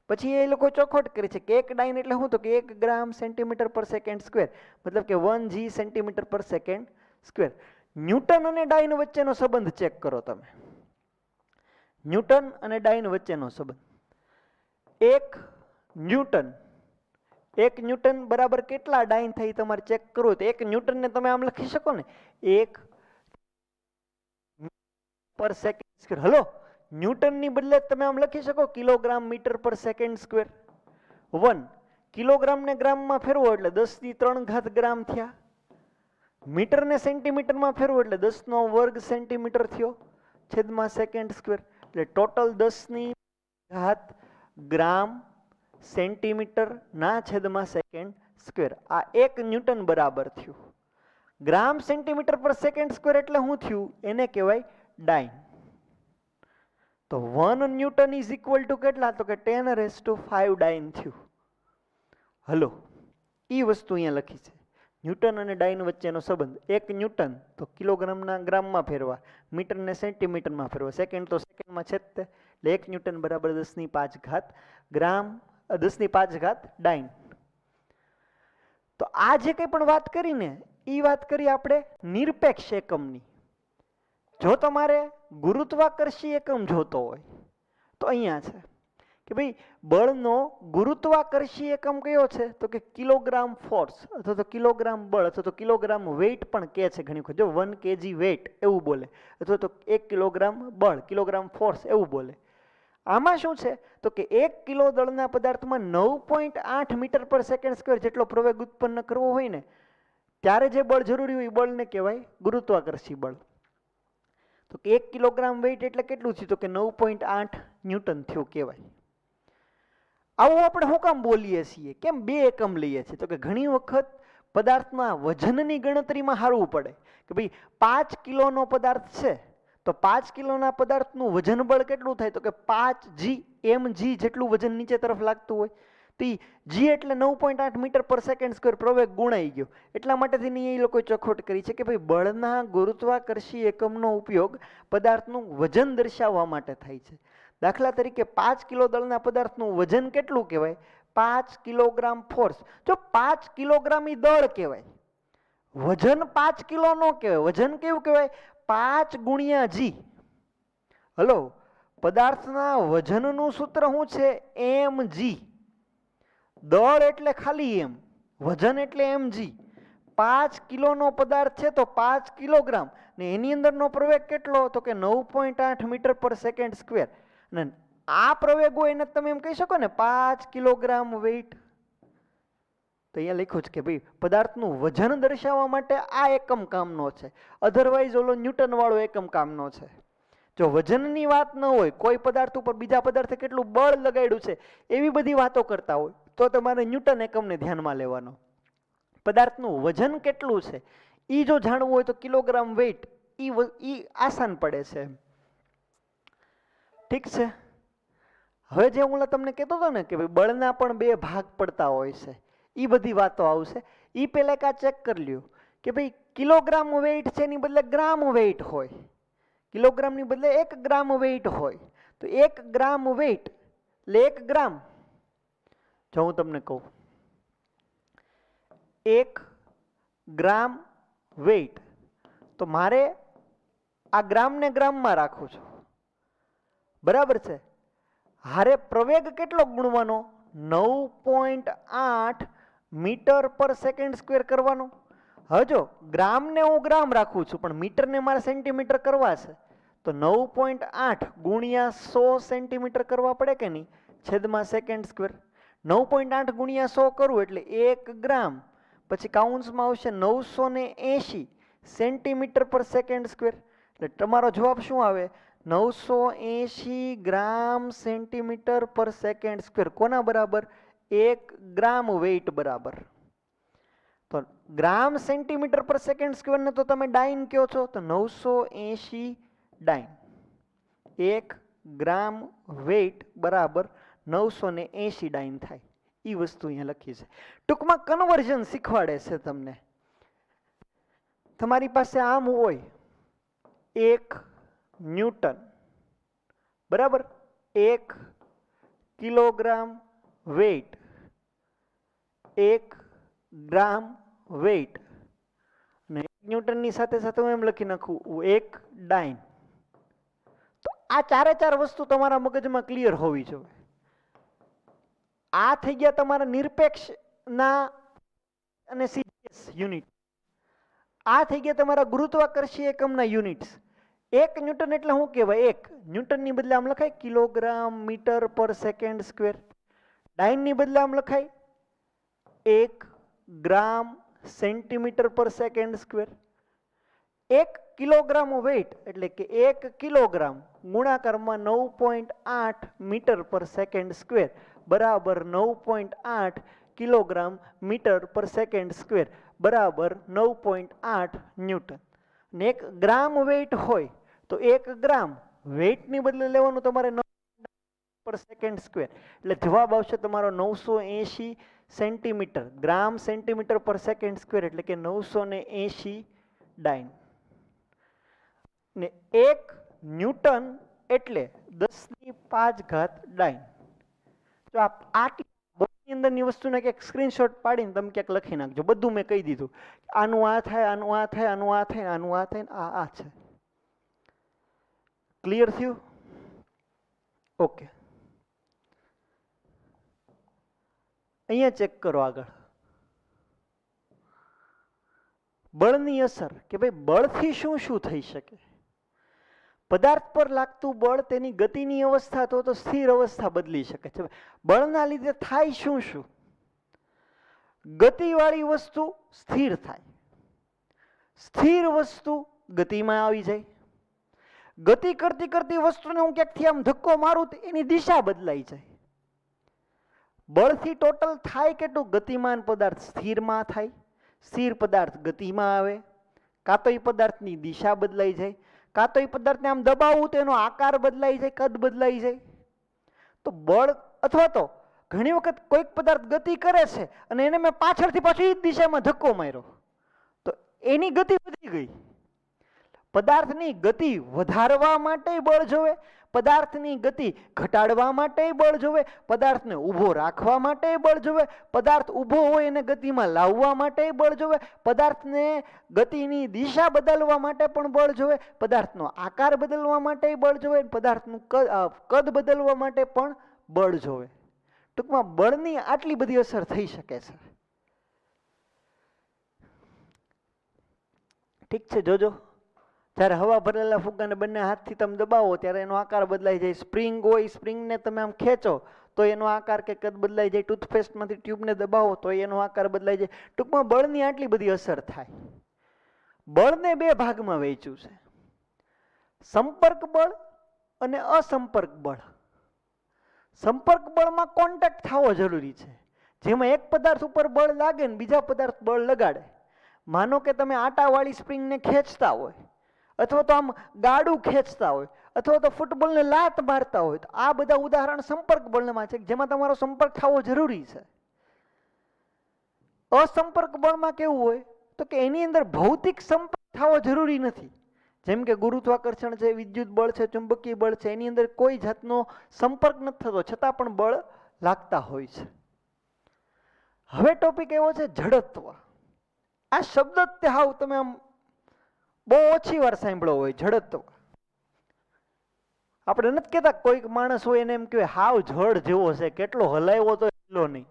પછી એ લોકો ચોખવટ કરી છે કે 1 ડાઇન એટલે શું? તો કે 1 ગ્રામ સેન્ટીમીટર પર સેકન્ડ સ્ક્વેર, મતલબ કે 1 જી સેન્ટીમીટર પર સેકન્ડ સ્ક્વેર. ન્યૂટન અને ડાઇન વચ્ચેનો સંબંધ ચેક કરો તમે. ન્યૂટન અને ડાઇન વચ્ચેનો સંબંધ. 1 ન્યૂટન બરાબર કેટલા ડાઇન થઈ તમારે ચેક કરવું તો 1 ન્યૂટનને તમે આમ લખી શકો ને, 1 પર સેકન્ડ સ્ક્વેર. હલો, ન્યૂટનની બદલે તમે આમ લખી શકો કિલોગ્રામ મીટર પર સેકન્ડ સ્ક્વેર. 1 કિલોગ્રામને ગ્રામમાં ફેરવો એટલે 10³ ગ્રામ થયા. મીટરને સેન્ટીમીટરમાં ફેરવો એટલે 10² સેન્ટીમીટર થયો છેદમાં સેકન્ડ સ્ક્વેર. એટલે ટોટલ 10³ ગ્રામ સેન્ટીમીટર ના છેદમાં સેકન્ડ સ્ક્વેર. આ 1 ન્યૂટન બરાબર થયું. ગ્રામ સેન્ટીમીટર પર સેકન્ડ સ્ક્વેર એટલે શું થયું? એને કહેવાય ડાઇન. તો 1 ન્યૂટન ઇઝ ઇક્વલ ટુ કેટલા? તો કે 10⁵ ડાઇન થયું. હલો, એ વસ્તુ અહીંયા લખી છે. ન્યૂટન અને ડાઇન વચ્ચેનો સંબંધ. 1 ન્યૂટન તો કિલોગ્રામના ગ્રામમાં ફેરવા, મીટરને સેન્ટીમીટરમાં ફેરવા, સેકન્ડ તો સેકન્ડમાં છેદતે, એટલે 1 ન્યૂટન બરાબર 10⁵ ગ્રામ, 10⁵ ડાઇન. તો આ જે કંઈ પણ વાત કરી ને એ વાત કરી આપણે નિરપેક્ષ એકમની. જો તમારે ગુરુત્વાકર્ષી એકમ જોતો હોય તો અહીંયા છે કે ભાઈ બળનો ગુરુત્વાકર્ષી એકમ કયો છે? તો કે કિલોગ્રામ ફોર્સ, અથવા તો કિલોગ્રામ બળ, અથવા તો કિલોગ્રામ વેઇટ પણ કહે છે ઘણી વખત. જો 1 kg વેઇટ એવું બોલે, અથવા તો 1 કિલોગ્રામ બળ, કિલોગ્રામ ફોર્સ એવું બોલે. આમાં શું છે? તો કે 1 કિલો દળના પદાર્થમાં 9.8 મીટર પર સેકન્ડ સ્ક્વેર જેટલો પ્રવેગ ઉત્પન્ન કરવો હોય ને, ત્યારે જે બળ જરૂરી હોય એ બળને કહેવાય ગુરુત્વાકર્ષી બળ. તો કે 1 કિલોગ્રામ વેઇટ એટલે કેટલું થયું? તો કે 9.8 ન્યૂટન થયું કહેવાય. આવું આપણે શું કામ બોલીએ છીએ? કેમ બે એકમ લઈએ છીએ? તો કે ઘણી વખત પદાર્થના વજનની ગણતરીમાં હારવું પડે કે ભાઈ 5 કિલોનો પદાર્થ છે તો 5 કિલોના પદાર્થનું વજન બળ કેટલું થાય? તો કે 5 mg જેટલું વજન નીચે તરફ લાગતું હોય. તો g એટલે 9.8 મીટર પર સેકન્ડ સ્ક્વેર પ્રવેગ ગુણાઈ ગયો. એટલા માટેથી એ લોકોએ ચોખવટ કરી છે કે ભાઈ બળના ગુરુત્વાકર્ષી એકમનો ઉપયોગ પદાર્થનું વજન દર્શાવવા માટે થાય છે. દાખલા તરીકે 5 કિલો દળના પદાર્થનું વજન કેટલું કહેવાય? 5 કિલોગ્રામ ફોર્સ. જો 5 કિલોગ્રામ ઈ દળ કહેવાય, વજન 5 કિલો નો કહેવાય. વજન કેવું કહેવાય? 5 × g. હલો, પદાર્થના વજનનું સૂત્ર શું છે? mg. દળ એટલે ખાલી m, વજન એટલે mg. 5 કિલોનો પદાર્થ છે તો 5 કિલોગ્રામ, ને એની અંદરનો પ્રવેગ કેટલો? તો કે 9.8 મીટર પર સેકન્ડ સ્ક્વેર. અને આ પ્રવેગ હોય એને તમે એમ કહી શકો ને 5 કિલોગ્રામ વેઇટ. તો અહીંયા લખ્યું છે કે ભાઈ પદાર્થનું વજન દર્શાવવા માટે આ એકમ કામનો છે, અધરવાઇઝ ઓલો ન્યૂટન વાળો એકમ કામનો છે. જો વજનની વાત ન હોય, કોઈ પદાર્થ ઉપર બીજા પદાર્થે કેટલું બળ લગાડ્યું છે એવી બધી વાતો કરતા હોય તો તમારે ન્યૂટન એકમને ધ્યાનમાં લેવાનો. પદાર્થનું વજન કેટલું છે એ જો જાણવું હોય તો કિલોગ્રામ વેઇટ એ આસાન પડે છે. ઠીક છે. હવે જે હું તમને કહેતો હતો ને કે ભાઈ બળના પણ બે ભાગ પડતા હોય છે, એ બધી વાતો આવશે. એ પહેલા એક આ ચેક કરી લ્યો કે ભાઈ કિલોગ્રામ વેઇટ છે એની બદલે ગ્રામ વેઇટ હોય, કિલોગ્રામની બદલે 1 ગ્રામ વેઇટ હોય. તો 1 ગ્રામ વેઇટ એટલે 1 ગ્રામ. જો હું તમને કહું 1 ગ્રામ વેઇટ, તો મારે આ ગ્રામને ગ્રામમાં રાખું છું, બરાબર છે. હારે પ્રવેગ કેટલો ગુણવાનો? 9.8 મીટર પર સેકન્ડ સ્ક્વેર કરવાનો. હવે જો ગ્રામને હું ગ્રામ રાખું છું પણ મીટરને મારે સેન્ટીમીટર કરવા છે, તો 9.8 ગુણ્યા 100 સેન્ટીમીટર કરવા પડે કે નહીં, છેદમાં સેકન્ડ સ્ક્વેર. 9.8 ગુણ્યા 100 કરવું એટલે 1 ગ્રામ, પછી કાઉન્સમાં આવશે 980 સેન્ટીમીટર પર સેકન્ડ સ્ક્વેર. એટલે તમારો જવાબ શું આવે? 980 ગ્રામ સેન્ટીમીટર પર સેકન્ડ સ્ક્વેર. કોના બરાબર? 1 ગ્રામ વેઇટ બરાબર. તો ગ્રામ સેન્ટીમીટર પર સેકન્ડ સ્ક્વેર ને તો તમે ડાઇન કહો છો, તો 980 ડાઇન. 1 ગ્રામ વેઇટ બરાબર 980 ડાઇન થાય. એ વસ્તુ અહીંયા લખી છે. ટૂંકમાં કન્વર્ઝન શીખવાડે છે તમને. તમારી પાસે આમ હોય 1 ન્યૂટન બરાબર, 1 કિલોગ્રામ વેઇટ, 1 ગ્રામ વેઇટ, અને 1 ન્યૂટનની સાથે સાથે હું એમ લખી નાખું 1 ડાઇન. તો આ ચારે ચાર વસ્તુ તમારા મગજમાં ક્લિયર હોવી જોઈએ. આ થઈ ગયા તમારા નિરપેક્ષના અને સીજીએસ યુનિટ. આ થઈ ગયા તમારા ગુરુત્વાકર્ષીય એકમના યુનિટ્સ. 1 ન્યૂટન એટલે શું કહેવાય? 1 ન્યૂટનની બદલે આમ લખાય કિલોગ્રામ મીટર પર સેકન્ડ સ્ક્વેર. ડાઇનની બદલે આમ લખાય 1 ગ્રામ સેન્ટીમીટર પર સેકન્ડ સ્ક્વેર. 1 કિલોગ્રામ વેઇટ એટલે કે 1 કિલોગ્રામ ગુણાકારમાં 9.8 મીટર પર સેકન્ડ સ્ક્વેર બરાબર 9.8 કિલોગ્રામ મીટર પર સેકન્ડ સ્ક્વેર બરાબર 9.8 ન્યૂટન. ને 1 ગ્રામ વેઇટ હોય તો 1 ગ્રામ વેઇટની બદલે લેવાનું તમારે 9 પર સેકન્ડ સ્ક્વેર. એટલે જવાબ આવશે તમારો 980 સેન્ટીમીટર. ગ્રામ સેન્ટીમીટર પર સેકન્ડ સ્ક્વેર એટલે કે 980 ડાઇન. ને 1 ન્યૂટન એટલે 10⁵ ડાઇન. જો આટલી અંદરની વસ્તુને એક સ્ક્રીનશોટ પાડીને તમે ક્યાંક લખી નાખજો. બધું મેં કહી દીધું, આનું આ થાય, આનું આ થાય, આનું આ થાય, આનું આ થાય, આ છે. ક્લિયર થયું? ઓકે. અહીંયા ચેક કરો આગળ. બળની અસર કે ભાઈ બળથી શું શું થઈ શકે. પદાર્થ પર લાગતું બળ તેની ગતિની અવસ્થા તો સ્થિર અવસ્થા બદલી શકે છે. બળના લીધે થાય શું શું? ગતિવાળી વસ્તુ સ્થિર થાય, સ્થિર વસ્તુ ગતિમાં આવી જાય. ગતિ કરતી કરતી વસ્તુને હું ક્યાંકથી આમ ધક્કો મારું તો એની દિશા બદલાઈ જાય. બળથી ટોટલ થાય કેટલું? ગતિમાન પદાર્થ સ્થિરમાં થાય, સ્થિર પદાર્થ ગતિમાં આવે, કાં તો એ પદાર્થની દિશા બદલાઈ જાય, કાં તો એ પદાર્થને આમ દબાવવું તો એનો આકાર બદલાઈ જાય, કદ બદલાઈ જાય. તો બળ અથવા તો ઘણી વખત કોઈક પદાર્થ ગતિ કરે છે અને એને મેં પાછળથી પાછું એ જ દિશામાં ધક્કો માર્યો તો એની ગતિ વધી ગઈ. પદાર્થની ગતિ વધારવા માટે બળ જોવે, પદાર્થની ગતિ ઘટાડવા માટે બળ જોવે, પદાર્થને ઊભો રાખવા માટે બળ જોવે, પદાર્થ ઊભો હોય એને ગતિમાં લાવવા માટે બળ જોવે, પદાર્થને ગતિની દિશા બદલવા માટે પણ બળ જોવે, પદાર્થનો આકાર બદલવા માટે બળ જોવે, પદાર્થનું કદ બદલવા માટે પણ બળ જોવે. ટૂંકમાં બળની આટલી બધી અસર થઈ શકે છે. ઠીક છે, જોજો જ્યારે હવા ભરેલા ફુગ્ગાને બંને હાથથી તમે દબાવો ત્યારે એનો આકાર બદલાઈ જાય. સ્પ્રિંગ હોય, સ્પ્રિંગને તમે આમ ખેંચો તો એનો આકાર કે કદ બદલાઈ જાય. ટૂથપેસ્ટમાંથી ટ્યુબને દબાવો તો એનો આકાર બદલાઈ જાય. ટૂંકમાં બળની આટલી બધી અસર થાય. બળને બે ભાગમાં વહેંચ્યું છે, સંપર્ક બળ અને અસંપર્ક બળ. સંપર્ક બળમાં કોન્ટેક્ટ થવો જરૂરી છે, જેમાં એક પદાર્થ ઉપર બળ લાગે ને બીજા પદાર્થ બળ લગાડે. માનો કે તમે આટાવાળી સ્પ્રિંગને ખેંચતા હોય, અથવા તો આમ ગાડું ખેંચતા હોય, અથવા તો ફૂટબોલને લાત મારતા હોય, તો આ બધા ઉદાહરણ સંપર્ક બળમાં છે, જેમાં તમારો સંપર્ક થવો જરૂરી છે. અસંપર્ક બળમાં કેવું હોય તો કે એની અંદર ભૌતિક સંપર્ક થવો જરૂરી નથી. જેમ કે ગુરુત્વાકર્ષણ છે, વિદ્યુત બળ છે, ચુંબકીય બળ છે, એની અંદર કોઈ જાતનો સંપર્ક નથી થતો, છતાં પણ બળ લાગતા હોય છે. હવે ટોપિક એવો છે જડત્વ. આ શબ્દ હાવ તમે આમ બહુ ઓછી વાર સાંભળ્યો હોય, જડત્વ. આપણે નથી કહેતા કોઈક માણસ હોય એને એમ કહેવાય હાવ જડ જેવો છે, કેટલો હલાવ્યો તો હિલો નહીં.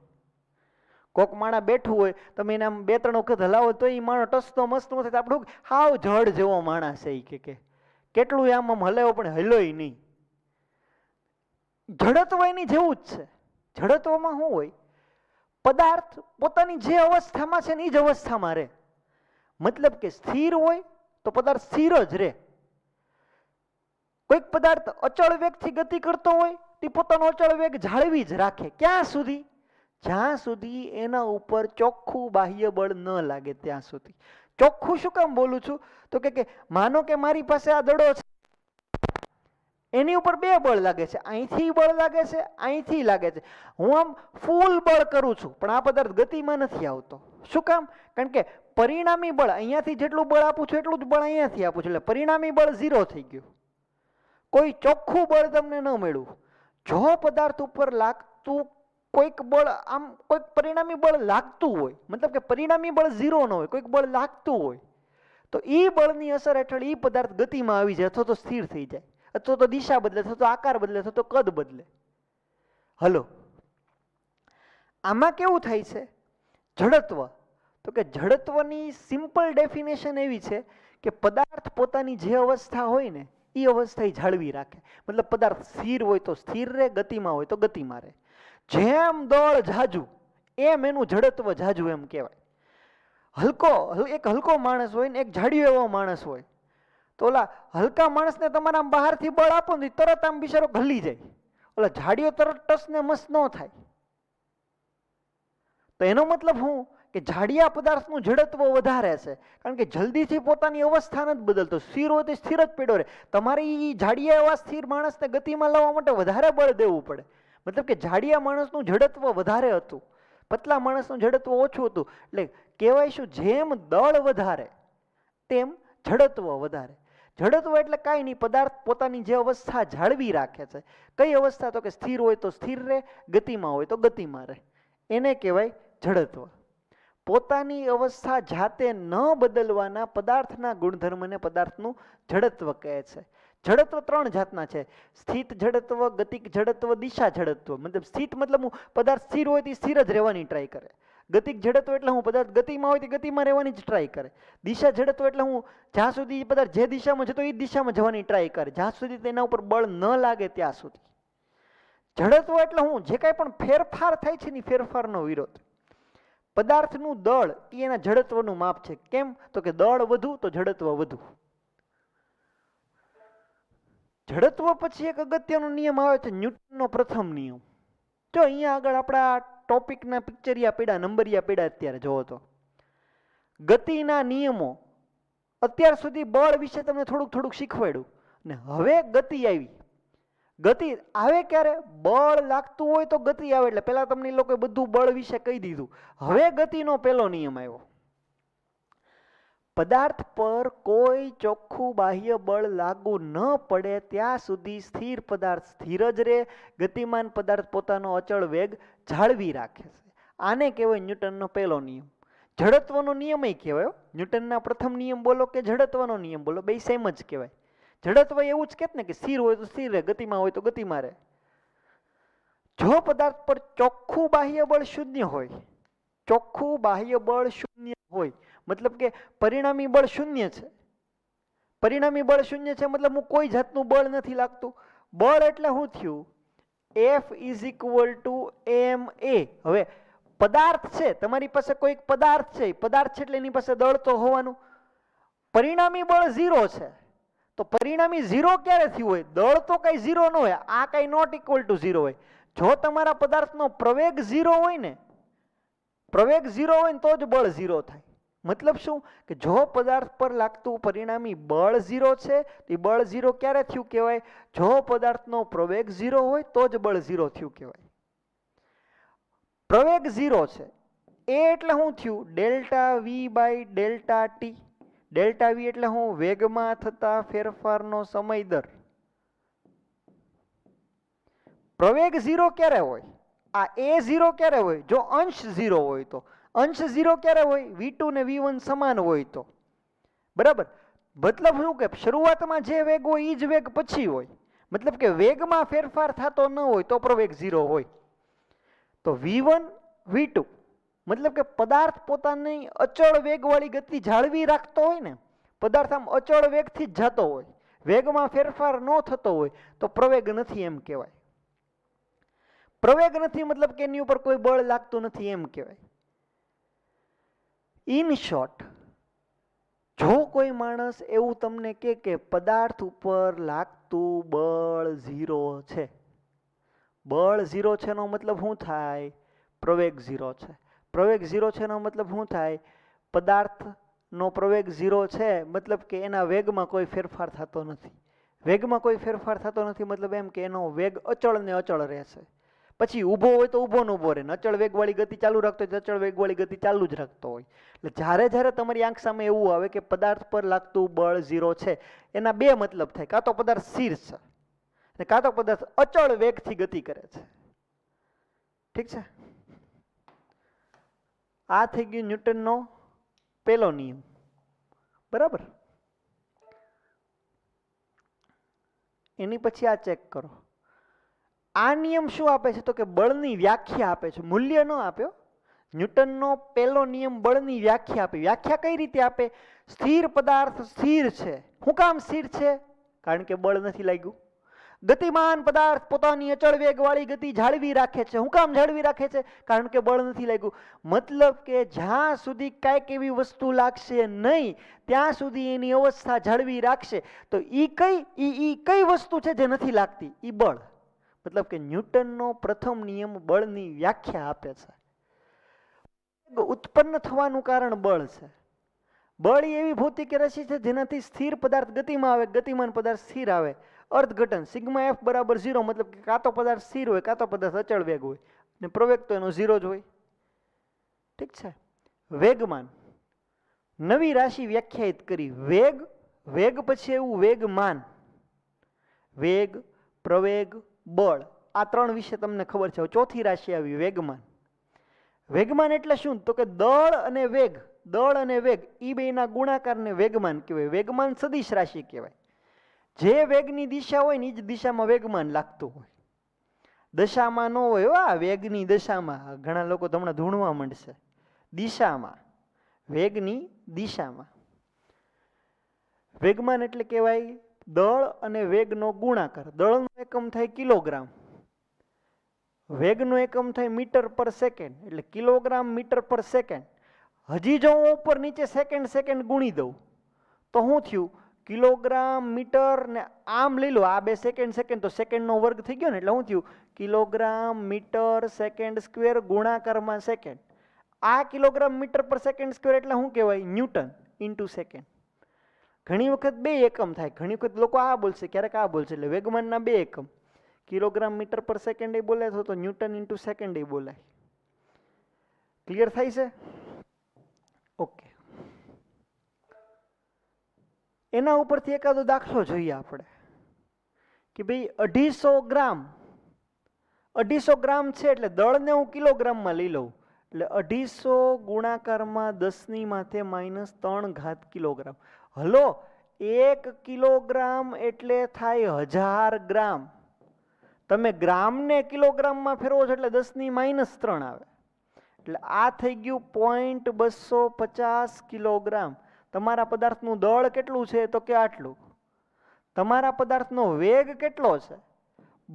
કોઈક માણસ બેઠું હોય, તમે એને આમ 2-3 વખત હલાવો તો એ માણસ ટસતો મસ્તો થાય. આપણું હાવ જડ જેવો માણસ છે એ કે કેટલું આમ આમ હલાવ્યો પણ હલ્યોય નહીં. જડત્વ એની જેવું જ છે. જડત્વમાં શું હોય, પદાર્થ પોતાની જે અવસ્થામાં છે ને એ જ અવસ્થામાં રહે. મતલબ કે સ્થિર હોય તો પદાર્થ સ્થિર જ રહે. કોઈક પદાર્થ અચળ વેગથી ગતિ કરતો હોય તે પોતાનો અચળ વેગ જાળવી જ રાખે. ક્યાં સુધી? જ્યાં સુધી એના ઉપર ચોખ્ખું બાહ્ય બળ ન લાગે ત્યાં સુધી. ચોખ્ખું શું કામ બોલું છું તો કે માનો કે મારી પાસે આ દડો છે, એની ઉપર 2 બળ લાગે છે, અહીંથી બળ લાગે છે, અહીંથી લાગે છે. હું આમ ફૂલ બળ કરું છું પણ આ પદાર્થ ગતિમાં નથી આવતો. શું કામ? કારણ કે પરિણામી બળ અહીંયાથી જેટલું બળ આપું છું એટલું જ બળ અહીંયાથી આપું છું, એટલે પરિણામી બળ 0 થઈ ગયું. કોઈ ચોખ્ખું બળ તમને ન મળ્યું. જો પદાર્થ ઉપર લાગતું કોઈક બળ આમ કોઈક પરિણામી બળ લાગતું હોય, મતલબ કે પરિણામી બળ 0 ન હોય, કોઈક બળ લાગતું હોય, તો એ બળની અસર હેઠળ એ પદાર્થ ગતિમાં આવી જાય, અથવા તો સ્થિર થઈ જાય, અથવા તો દિશા બદલે, અથવા તો આકાર બદલે, અથવા તો કદ બદલે. હલો, આમાં કેવું થાય છે જડત્વ? તો કે જડત્વની સિમ્પલ ડેફિનેશન એવી છે કે પદાર્થ પોતાની જે અવસ્થા હોય ને એ અવસ્થા જાળવી રાખે. મતલબ પદાર્થ સ્થિર હોય તો સ્થિર રહે, ગતિમાં હોય તો ગતિમાં રહે. જેમ દળ જાજુ એમ એનું જડત્વ જાજુ એમ કહેવાય. એક હલકો માણસ હોય ને એક જાડિયો એવો માણસ હોય, તો ઓલા હલકા માણસને તમારે આમ બહારથી બળ આપો ને તરત આમ બિચારો ઘલી જાય. ઓલા જાડિયો તરત ટસ ને મસ ન થાય. તો એનો મતલબ શું કે જાડિયા પદાર્થનું જડત્વ વધારે છે, કારણ કે જલ્દીથી પોતાની અવસ્થા નથી બદલતો. સ્થિર હોય તો સ્થિર જ પડ્યો રહે. તમારે એ જાડિયા એવા સ્થિર માણસને ગતિમાં લાવવા માટે વધારે બળ દેવું પડે. મતલબ કે જાડિયા માણસનું જડત્વ વધારે હતું, પતલા માણસનું જડત્વ ઓછું હતું. એટલે કહેવાય શું, જેમ દળ વધારે તેમ જડત્વ વધારે. જડત્વ એટલે કાંઈ નહીં, પદાર્થ પોતાની જે અવસ્થા જાળવી રાખે છે. કઈ અવસ્થા? તો કે સ્થિર હોય તો સ્થિર રહે, ગતિમાં હોય તો ગતિમાં રહે. એને કહેવાય જડત્વ. પોતાની અવસ્થા જાતે ન બદલવાના પદાર્થના ગુણધર્મને પદાર્થનું જડત્વ કહે છે. જડત્વ 3 જાતના છે: સ્થિત જડત્વ, ગતિક જડત્વ, દિશા જડત્વ. મતલબ સ્થિત મતલબ હું પદાર્થ સ્થિર હોય તો સ્થિર જ રહેવાની ટ્રાય કરે. ગતિક જડત્વ એટલે હું પદાર્થ ગતિમાં હોય તો ગતિમાં રહેવાની જ ટ્રાય કરે. દિશા જડત્વ એટલે હું જ્યાં સુધી પદાર્થ જે દિશામાં જતો એ દિશામાં જવાની ટ્રાય કરે, જ્યાં સુધી તેના ઉપર બળ ન લાગે ત્યાં સુધી. જડત્વ એટલે હું જે કાંઈ પણ ફેરફાર થાય છે ને ફેરફારનો વિરોધ. પદાર્થનું દળ એ એના જડત્વનું માપ છે. કેમ? તો કે દળ વધુ તો જડત્વ વધુ. જડત્વ પછી એક અગત્યનો નિયમ આવે છે, ન્યૂટનનો પ્રથમ નિયમ. જો અહીંયા આગળ આપણા ટોપિકના પિક્ચરિયા પીડા, નંબરિયા પીડા અત્યારે જોવો તો ગતિના નિયમો. અત્યાર સુધી બળ વિશે તમને થોડુંક શીખવાડ્યું ને હવે ગતિ આવી. ગતિ આવે ક્યારે? બળ લાગતું હોય તો ગતિ આવે. એટલે પહેલા તમને એ લોકોએ બધું બળ વિશે કહી દીધું. હવે ગતિનો પહેલો નિયમ આવ્યો. પદાર્થ પર કોઈ ચોખ્ખું બાહ્ય બળ લાગુ ન પડે ત્યાં સુધી સ્થિર પદાર્થ સ્થિર જ રહે, ગતિમાન પદાર્થ પોતાનો અચળ વેગ જાળવી રાખે છે. આને કહેવાય ન્યૂટનનો પહેલો નિયમ. જડત્વનો નિયમય કહેવાય. ન્યૂટનના પ્રથમ નિયમ બોલો કે જડત્વનો નિયમ બોલો, બે સેમ જ કહેવાય. જડત્વ એવું જ કહેત ને કે સ્થિર હોય તો સ્થિર રહે, ગતિમાં હોય તો ગતિમાં રહે. જો પદાર્થ પર ચોખ્ખું બાહ્ય બળ શૂન્ય હોય, ચોખ્ખું બાહ્ય બળ શૂન્ય હોય મતલબ કે પરિણામી બળ શૂન્ય છે. પરિણામી બળ શૂન્ય છે મતલબ હું કોઈ જાતનું બળ નથી લાગતું. બળ એટલે શું થયું? F is equal two ma. હવે પદાર્થ છે, તમારી પાસે કોઈક પદાર્થ છે, પદાર્થ છે એટલે એની પાસે દળ તો હોવાનું. પરિણામી બળ 0 છે તો પરિણામી 0 ક્યારે થયું હોય? દળ તો કઈ 0 ન હોય, આ કઈ નોટ ઇક્વલ ટુ 0 હોય. જો તમારા પદાર્થનો પ્રવેગ 0 હોય ને, પ્રવેગ 0 હોય ને તો જ બળ 0 થાય. મતલબ શું કે જો પદાર્થ પર લાગતું પરિણામી બળ 0 છે તો એ બળ 0 ક્યારે થયું કહેવાય? જો પદાર્થનો પ્રવેગ 0 હોય તો જ બળ 0 થયું કહેવાય. પ્રવેગ 0 છે એ એટલે શું થયું? Delta V by delta T. Delta V એટલે હું વેગમાં થતા ફેરફારનો સમય દર. પ્રવેગ 0 ક્યારે હોય? આ એ 0 ક્યારે હોય? જો અંશ 0 હોય તો. અંશ 0 ક્યારે હોય? V2 ને V1 સમાન હોય તો. બરાબર. મતલબ શું કે શરૂઆતમાં જે વેગ હોય એ જ વેગ પછી હોય. મતલબ કે વેગમાં ફેરફાર થતો ન હોય તો પ્રવેગ 0 હોય. તો V1 V2 મતલબ કે પદાર્થ પોતાની અચળ વેગવાળી ગતિ જાળવી રાખતો હોય ને, પદાર્થ આમ અચળ વેગથી જ જતો હોય, વેગમાં ફેરફાર ન થતો હોય તો પ્રવેગ નથી એમ કહેવાય. પ્રવેગ નથી મતલબ કે એની ઉપર કોઈ બળ લાગતું નથી એમ કહેવાય. ઇન શોર્ટ, જો કોઈ માણસ એવું તમને કે પદાર્થ ઉપર લાગતું બળ 0 છે, બળ 0 છે નો મતલબ શું થાય? પ્રવેગ 0 છે. પ્રવેગ 0 છે નો મતલબ શું થાય? પદાર્થનો પ્રવેગ 0 છે મતલબ કે એના વેગમાં કોઈ ફેરફાર થતો નથી. વેગમાં કોઈ ફેરફાર થતો નથી મતલબ એમ કે એનો વેગ અચળ ને અચળ રહેશે. પછી ઊભો હોય તો ઊભો ને ઊભો રહે, અચળ વેગવાળી ગતિ ચાલુ રાખતો હોય તો અચળ વેગવાળી ગતિ ચાલુ જ રાખતો હોય. એટલે જ્યારે જ્યારે તમારી આંખ સામે એવું આવે કે પદાર્થ પર લાગતું બળ 0 છે, એના બે મતલબ થાય. કાં તો પદાર્થ સ્થિર છે અને કાં તો પદાર્થ અચળ વેગથી ગતિ કરે છે. ઠીક છે? આ થઈ ગયું ન્યૂટનનો પહેલો નિયમ. બરાબર. એની પછી આ ચેક કરો. આ નિયમ શું આપે છે? તો કે બળની વ્યાખ્યા આપે છે, મૂલ્ય ન આપ્યો. ન્યૂટનનો પહેલો નિયમ બળની વ્યાખ્યા આપે. વ્યાખ્યા કઈ રીતે આપે? સ્થિર પદાર્થ સ્થિર છે. શું કામ સ્થિર છે? કારણ કે બળ નથી લાગ્યું. ગતિમાન પદાર્થ પોતાની અચળ વેગવાળી ગતિ જાળવી રાખે છે. શું કામ જાળવી રાખે છે? કારણ કે બળ નથી લાગ્યું. મતલબ કે જ્યાં સુધી કાંઈક એવી વસ્તુ લાગશે નહીં ત્યાં સુધી એની અવસ્થા જાળવી રાખશે. તો ઈ કઈ વસ્તુ છે જે નથી લાગતી? ઈ બળ. મતલબ કે ન્યૂટનનો પ્રથમ નિયમ બળની વ્યાખ્યા આપે છે. ઉત્પન્ન થવાનું કારણ બળ છે. બળ એવી ભૌતિક રાશિ છે જેનાથી સ્થિર પદાર્થ ગતિમાં આવે, ગતિમાન પદાર્થ સ્થિર આવે. અર્થઘટન સિગ્મા F બરાબર 0 મતલબ કે કાં તો પદાર્થ સ્થિર હોય કાં તો પદાર્થ અચળ વેગ હોય ને પ્રવેગ તો એનો 0 જ હોય. ઠીક છે? વેગમાન નવી રાશિ વ્યાખ્યાયિત કરી. વેગ પછી એવું વેગમાન. વેગ, પ્રવેગ, બળ, આ ત્રણ વિશે તમને ખબર છે. ચોથી રાશિ આવી વેગમાન. વેગમાન એટલે શું? તો કે દળ અને વેગ એ બેના ગુણાકારને વેગમાન કહેવાય. વેગમાન સદિશ રાશિ કહેવાય. જે વેગની દિશા હોય ને એ જ દિશામાં વેગમાન લાગતું હોય. દશામાં ન હોય. આ વેગની દશામાં ઘણા લોકો હમણાં ધૂણવા માંડશે. દિશામાં, વેગની દિશામાં. વેગમાન એટલે કહેવાય દળ અને વેગનો ગુણાકાર. દળનો એકમ થાય કિલોગ્રામ, વેગનો એકમ થાય મીટર પર સેકન્ડ, એટલે કિલોગ્રામ મીટર પર સેકન્ડ. હજી જો હું ઉપર નીચે સેકન્ડ ગુણી દઉં તો શું થયું? કિલોગ્રામ મીટર ને આમ લઈ લો, આ બે સેકન્ડ તો સેકન્ડનો વર્ગ થઈ ગયો ને, એટલે શું થયું? કિલોગ્રામ મીટર સેકન્ડ સ્ક્વેર ગુણાકારમાં સેકન્ડ. આ કિલોગ્રામ મીટર પર સેકન્ડ સ્ક્વેર એટલે શું કહેવાય? Newton into second. ઘણી વખત બે એકમ થાય, ઘણી વખત લોકો આ બોલશે, ક્યારેક આ બોલશે. એટલે વેગમાનના બે એકમ, કિલોગ્રામ મીટર પર સેકન્ડ એ બોલાય તો ન્યૂટન ઇન્ટુ સેકન્ડ એ બોલાય. ક્લિયર થાય છે? ઓકે. એના ઉપરથી એકાદો દાખલો જોઈએ આપણે કે ભાઈ 250 ગ્રામ 250 ગ્રામ છે એટલે દળને હું કિલોગ્રામમાં લઈ લઉં એટલે 250 ગુણાકારમાં 10⁻³ કિલોગ્રામ. હલો 1 કિલોગ્રામ એટલે થાય 1000 ગ્રામ. તમે ગ્રામને કિલોગ્રામમાં ફેરવો છો એટલે 10⁻³ આવે. એટલે આ થઈ ગયું 0.250 કિલોગ્રામ. તમારા પદાર્થનું દળ કેટલું છે તો કે આટલું. તમારા પદાર્થનો વેગ કેટલો છે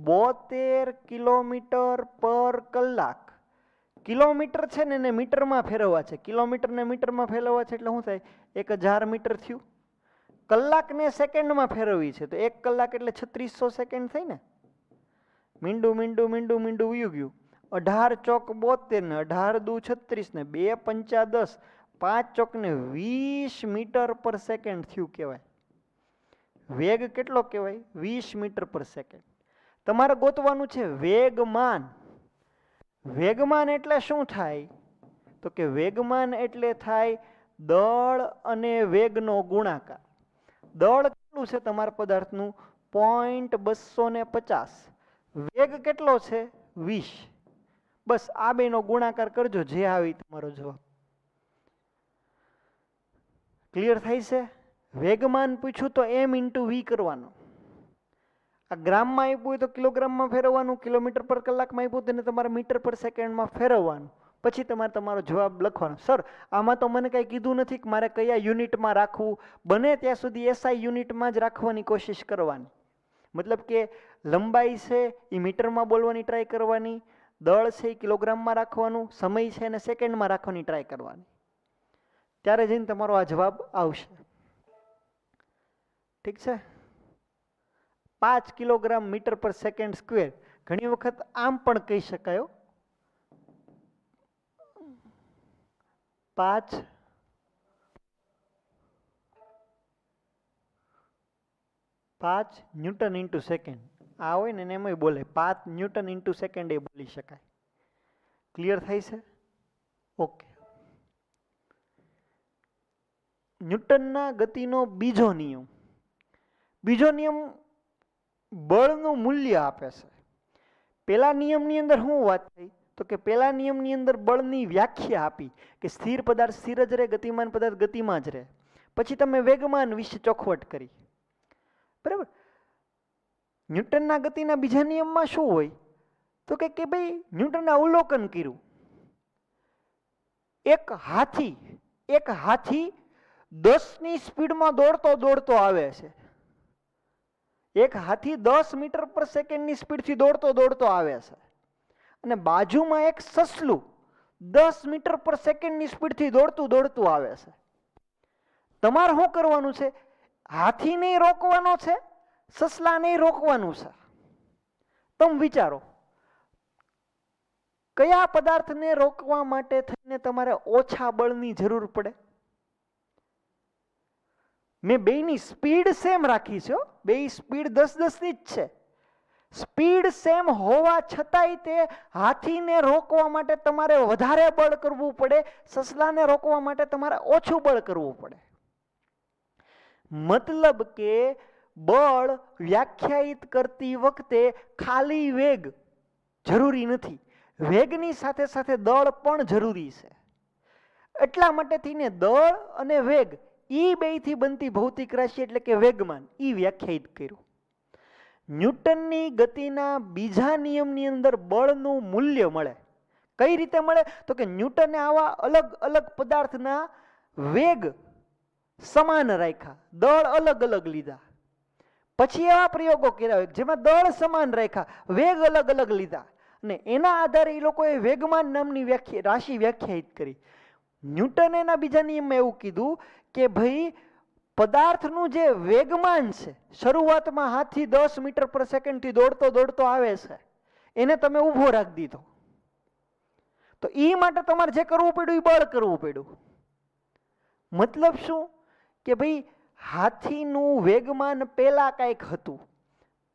72 કિલોમીટર પર કલાક. કિલોમીટર છે ને એને મીટરમાં ફેરવવા છે. કિલોમીટરને મીટરમાં ફેરવવા છે એટલે શું થાય 1000 મીટર થયું. કલાકને સેકન્ડમાં ફેરવવી છે તો 1 કલાક એટલે 3600 સેકન્ડ થઈ ને. મીંડું મીંડું મીંડું મીંડું વયું ગયું. 18 ચોક 72 ને 18 દુ 36 ને 2 પંચા 10 5 ચોક ને 20 મીટર પર સેકન્ડ થયું કહેવાય. વેગ કેટલો કહેવાય 20 મીટર પર સેકન્ડ. તમારે ગોતવાનું છે વેગમાન. વેગમાન એટલે શું થાય તો કે વેગમાન એટલે થાય દળ અને વેગનો ગુણાકાર. દળ કેટલું છે તમારા પદાર્થનું 0.250. વેગ કેટલો છે 20. બસ આ બેનો ગુણાકાર કરજો જે આવી તમારો જવાબ. ક્લિયર થાય છે? વેગમાન પૂછ્યું તો m × v કરવાનો. આ ગ્રામમાં આપ્યું હોય તો કિલોગ્રામમાં ફેરવવાનું, કિલોમીટર પર કલાકમાં આપ્યું તેને તમારે મીટર પર સેકન્ડમાં ફેરવવાનું, પછી તમારે તમારો જવાબ લખવાનો. સર આમાં તો મને કંઈ કીધું નથી કે મારે કયા યુનિટમાં રાખવું. બને ત્યાં સુધી એસઆઈ યુનિટમાં જ રાખવાની કોશિશ કરવાની. મતલબ કે લંબાઈ છે એ મીટરમાં બોલવાની ટ્રાય કરવાની, દળ છે એ કિલોગ્રામમાં રાખવાનું, સમય છે એને સેકન્ડમાં રાખવાની ટ્રાય કરવાની. ત્યારે જઈને તમારો આ જવાબ આવશે. ઠીક છે? 5 કિલોગ્રામ મીટર પર સેકન્ડ સ્ક્વેર. ઘણી વખત આમ પણ કહી શકાય 5 ન્યૂટન ઇન્ટુ સેકન્ડ. આ હોય ને એમાં બોલે 5 ન્યૂટન ઇન્ટુ સેકન્ડ એ બોલી શકાય. ક્લિયર થાય છે? ઓકે. ન્યૂટનના ગતિનો બીજો નિયમ. બીજો નિયમ બળનું મૂલ્ય આપે છે. પેલા નિયમની અંદર શું વાત થઈ તો કે પેલા નિયમની અંદર બળની વ્યાખ્યા આપી કે સ્થિર પદાર્થ સ્થિર જ રહે, ગતિમાન પદાર્થ ગતિમાં જ રહે. પછી તમે વેગમાન વિશે ચોખવટ કરી. બરાબર? ન્યૂટનના ગતિના બીજા નિયમમાં શું હોય તો કે ભાઈ ન્યૂટને અવલોકન કર્યું એક હાથી 10ની સ્પીડમાં દોડતો આવે છે. એક હાથી 10 મીટર પર સેકન્ડની સ્પીડથી દોડતો આવે છે અને બાજુમાં એક સસલું 10 મીટર પર સેકન્ડની સ્પીડથી દોડતું આવે છે. તમારે શું કરવાનું છે? હાથીને રોકવાનો છે, સસલાને રોકવાનું છે. તમે વિચારો કયા પદાર્થને રોકવા માટે થઈને તમારે ઓછા બળની જરૂર પડે? મેં બેયની સ્પીડ સેમ રાખી છે. બેય સ્પીડ 10-10ની જ છે. સ્પીડ સેમ હોવા છતાંય તે હાથીને રોકવા માટે તમારે વધારે બળ કરવું પડે, સસલાને રોકવા માટે તમારે ઓછું બળ કરવું પડે. મતલબ કે બળ વ્યાખ્યાયિત કરતી વખતે ખાલી વેગ જરૂરી નથી, વેગની સાથે સાથે દળ પણ જરૂરી છે. એટલા માટે થઈને દળ અને વેગ ઈ બેયથી બનતી ભૌતિક રાશિ એટલે કે વેગમાન ઈ વ્યાખ્યાયિત કર્યું. ન્યૂટનની ગતિના બીજા નિયમની અંદર બળનું મૂલ્ય મળે. કઈ રીતે મળે તો કે ન્યૂટને આવા અલગ અલગ પદાર્થના વેગ સમાન રાખ્યા, દળ અલગ અલગ લીધા. પછી એવા પ્રયોગો કર્યા જેમાં દળ સમાન રાખ્યા, વેગ અલગ અલગ લીધા અને એના આધારે એ લોકોએ વેગમાન નામની રાશિ વ્યાખ્યાયિત કરી. ન્યૂટને એના બીજા નિયમમાં એવું કીધું કે ભાઈ પદાર્થનું જે વેગમાન છે, શરૂઆતમાં હાથી 10 મીટર પર સેકન્ડથી દોડતો આવે છે, એને તમે ઊભો રાખી દીધો તો એ માટે તમારે જે કરવું પડ્યું એ બળ કરવું પડ્યું. મતલબ શું કે ભાઈ હાથીનું વેગમાન પેલા કાંઈક હતું,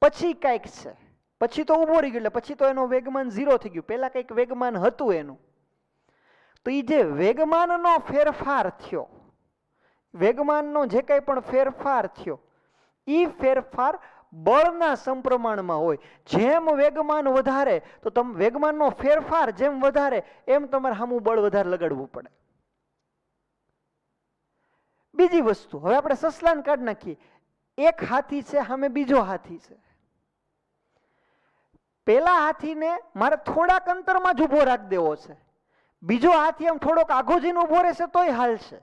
પછી કાંઈક છે, પછી તો ઊભો રહી ગયો એટલે પછી તો એનો વેગમાન 0 થઈ ગયું. પેલા કંઈક વેગમાન હતું એનું, તો એ જે વેગમાનનો ફેરફાર થયો વેગમાનનો જે કંઈ પણ ફેરફાર થયો એ ફેરફાર બળના સમપ્રમાણમાં હોય. જેમ વેગમાન વધારે તો વેગમાનનો ફેરફાર જેમ વધારે એમ તમારે સામું બળ વધારે લગાડવું પડે. બીજી વસ્તુ, હવે આપણે સસલાને કાઢી નાખીએ. એક હાથી છે, સામે બીજો હાથી છે. પેલા હાથીને મારે થોડાક અંતરમાં જ ઉભો રાખી દેવો છે. બીજો હાથી આમ થોડોક આઘો જઈને ઉભો રહેશે તોય હાલશે.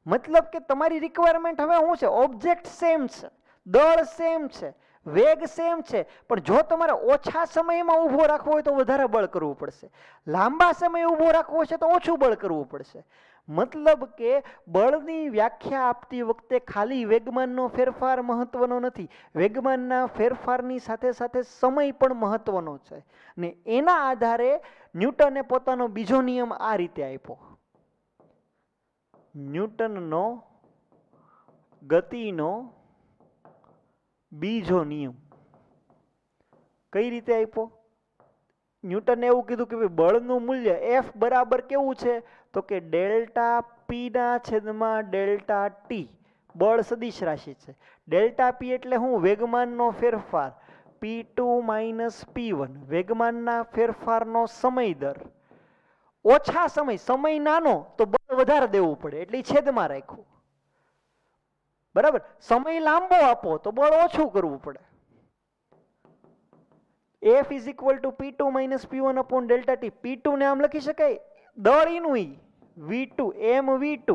મતલબ કે તમારી રિક્વાયરમેન્ટ હવે શું છે? ઓબ્જેક્ટ સેમ છે, દળ સેમ છે, વેગ સેમ છે, પણ જો તમારે ઓછા સમયમાં ઊભો રાખવો હોય તો વધારે બળ કરવું પડશે. લાંબા સમય ઊભો રાખવો છે તો ઓછું બળ કરવું પડશે. મતલબ કે બળની વ્યાખ્યા આપતી વખતે ખાલી વેગમાનનો ફેરફાર મહત્વનો નથી, વેગમાનના ફેરફારની સાથે સાથે સમય પણ મહત્વનો છે. ને એના આધારે ન્યૂટને પોતાનો બીજો નિયમ આ રીતે આપ્યો. ન્યૂટનનો ગતિનો બીજો નિયમ કઈ રીતે આપ્યો? ન્યૂટને એવું કીધું કે બળનું મૂલ્ય F બરાબર કેવું છે? તો કે ડેલ્ટા પી ના છેદમાં ડેલ્ટા ટી. બળ સદિશ રાશિ છે. ડેલ્ટા પી એટલે શું? વેગમાનનો ફેરફાર. P2 માઇનસ P1 વેગમાનના ફેરફારનો સમય દર. ઓછા સમય નાનો તો બળ વધારે દેવું પડે એટલે છેદમાં રાખ્યું. બરાબર, સમય લાંબો આપો તો બળ ઓછું કરવું પડે. F is equal to P2 minus P1 upon delta T. P2 ને આમ લખી શકાય દળ એનું V2 mV2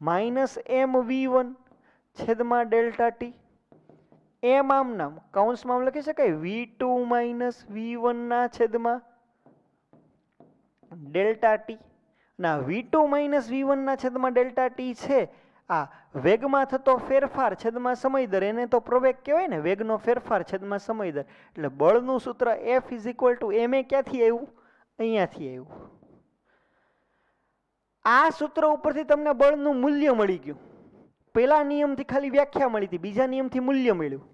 minus mV1 છેદમાં ડેલ્ટા ટી. એમ આમ નામ કૌંસમાં આમ લખી શકાય V2 minus V1 ના છેદમાં ડેલ્ટા ટી. ના V2 minus V1 ના છેદમાં ડેલ્ટા ટી છે આ વેગમાં થતો ફેરફાર છેદમાં સમય દર, એને તો પ્રવેગ કહેવાય ને, વેગનો ફેરફાર છેદમાં સમય દર. એટલે બળનું સૂત્ર F is equal two m એ ક્યાંથી આવ્યું? અહીંયાથી આવ્યું. આ સૂત્ર ઉપરથી તમને બળનું મૂલ્ય મળી ગયું. પેલા નિયમથી ખાલી વ્યાખ્યા મળી હતી, બીજા નિયમથી મૂલ્ય મળ્યું.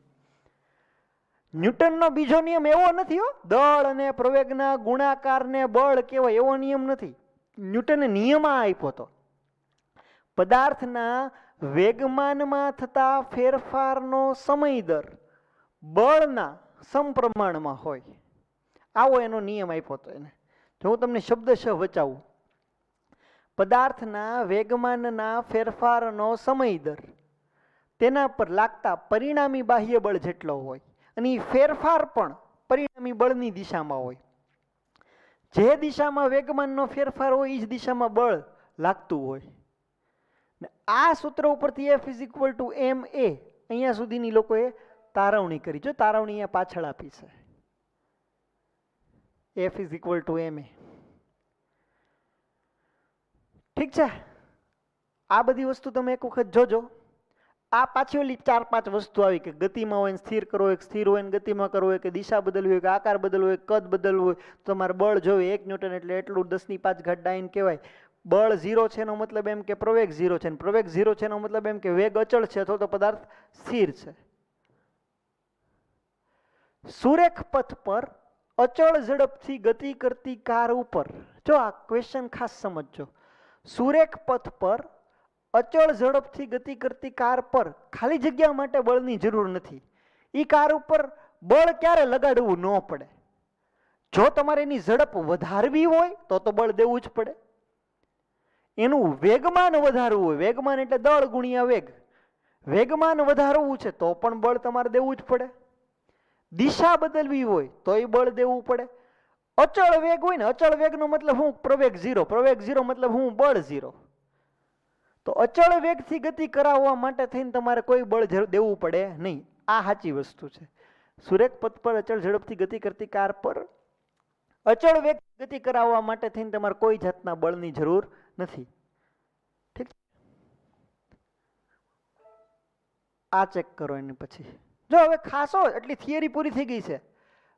ન્યૂટનનો બીજો નિયમ એવો નથી હો, દળ અને પ્રવેગના ગુણાકારને બળ કહેવાય એવો નિયમ નથી. ન્યૂટને નિયમ આ આપ્યો હતો, પદાર્થના વેગમાનમાં થતા ફેરફારનો સમય દર બળના સમપ્રમાણમાં હોય, આવો એનો નિયમ આપ્યો હતો એને. જો હું તમને શબ્દશઃ વચાવું, પદાર્થના વેગમાનના ફેરફારનો સમય દર તેના પર લાગતા પરિણામી બાહ્ય બળ જેટલો હોય અને એ ફેરફાર પણ પરિણામી બળની દિશામાં હોય. જે દિશામાં વેગમાનનો ફેરફાર હોય એ જ દિશામાં બળ લાગતું હોય. આ સૂત્ર ઉપરથી F is equal two ma અહીંયા સુધીની લોકોએ તારવણી કરી. જો તારવણી અહીંયા પાછળ આપી છે, F is equal two ma. ઠીક છે, આ બધી વસ્તુ તમે એક વખત જોજો. આ પાછી ઓલી 4-5 વસ્તુ આવી કે ગતિમાં હોય સ્થિર કરવો હોય, સ્થિર હોય ને ગતિમાં કરવો હોય, કે દિશા બદલવી હોય, કે આકાર બદલવો હોય, કદ બદલવું હોય, તો તમારે બળ જોવે 1 ન્યૂટન એટલે એટલું 10⁵ ડાયન કહેવાય. બળ 0 છે એનો મતલબ એમ કે પ્રવેગ 0 છે, પ્રવેગ 0 છે એનો મતલબ એમ કે વેગ અચળ છે અથવા તો પદાર્થ સ્થિર છે. સુરેખ પથ પર અચળ ઝડપથી ગતિ કરતી કાર ઉપર, જો આ ક્વેશ્ચન ખાસ સમજજો, સુરેખ પથ પર અચળ ઝડપથી ગતિ કરતી કાર પર ખાલી જગ્યા માટે બળની જરૂર નથી. એ કાર ઉપર બળ ક્યારે લગાડવું ન પડે. જો તમારે એની ઝડપ વધારવી હોય તો બળ દેવું જ પડે. એનું વેગમાન વધારવું હોય, વેગમાન એટલે દળ ગુણ્યા વેગ, વેગમાન વધારવું છે તો પણ બળ તમારે દેવું જ પડે. દિશા બદલવી હોય તો એ બળ દેવું પડે. અચળ વેગ હોય ને, અચળ વેગનો મતલબ હું? પ્રવેગ 0, પ્રવેગ 0 મતલબ હું? બળ 0. તો અચળ વેગથી ગતિ કરાવવા માટે થઈને તમારે કોઈ બળ દેવું પડે નહીં. આ સાચી વસ્તુ છે. સુરેખ પથ પર અચળ ઝડપથી ગતિ કરતી કાર પર અચળ વેગ ગતિ કરાવવા માટે થઈને તમારે કોઈ જાતના બળની જરૂર નથી. ઠીક, આ ચેક કરો. એની પછી જો હવે ખાસો એટલી થિયરી પૂરી થઈ ગઈ છે.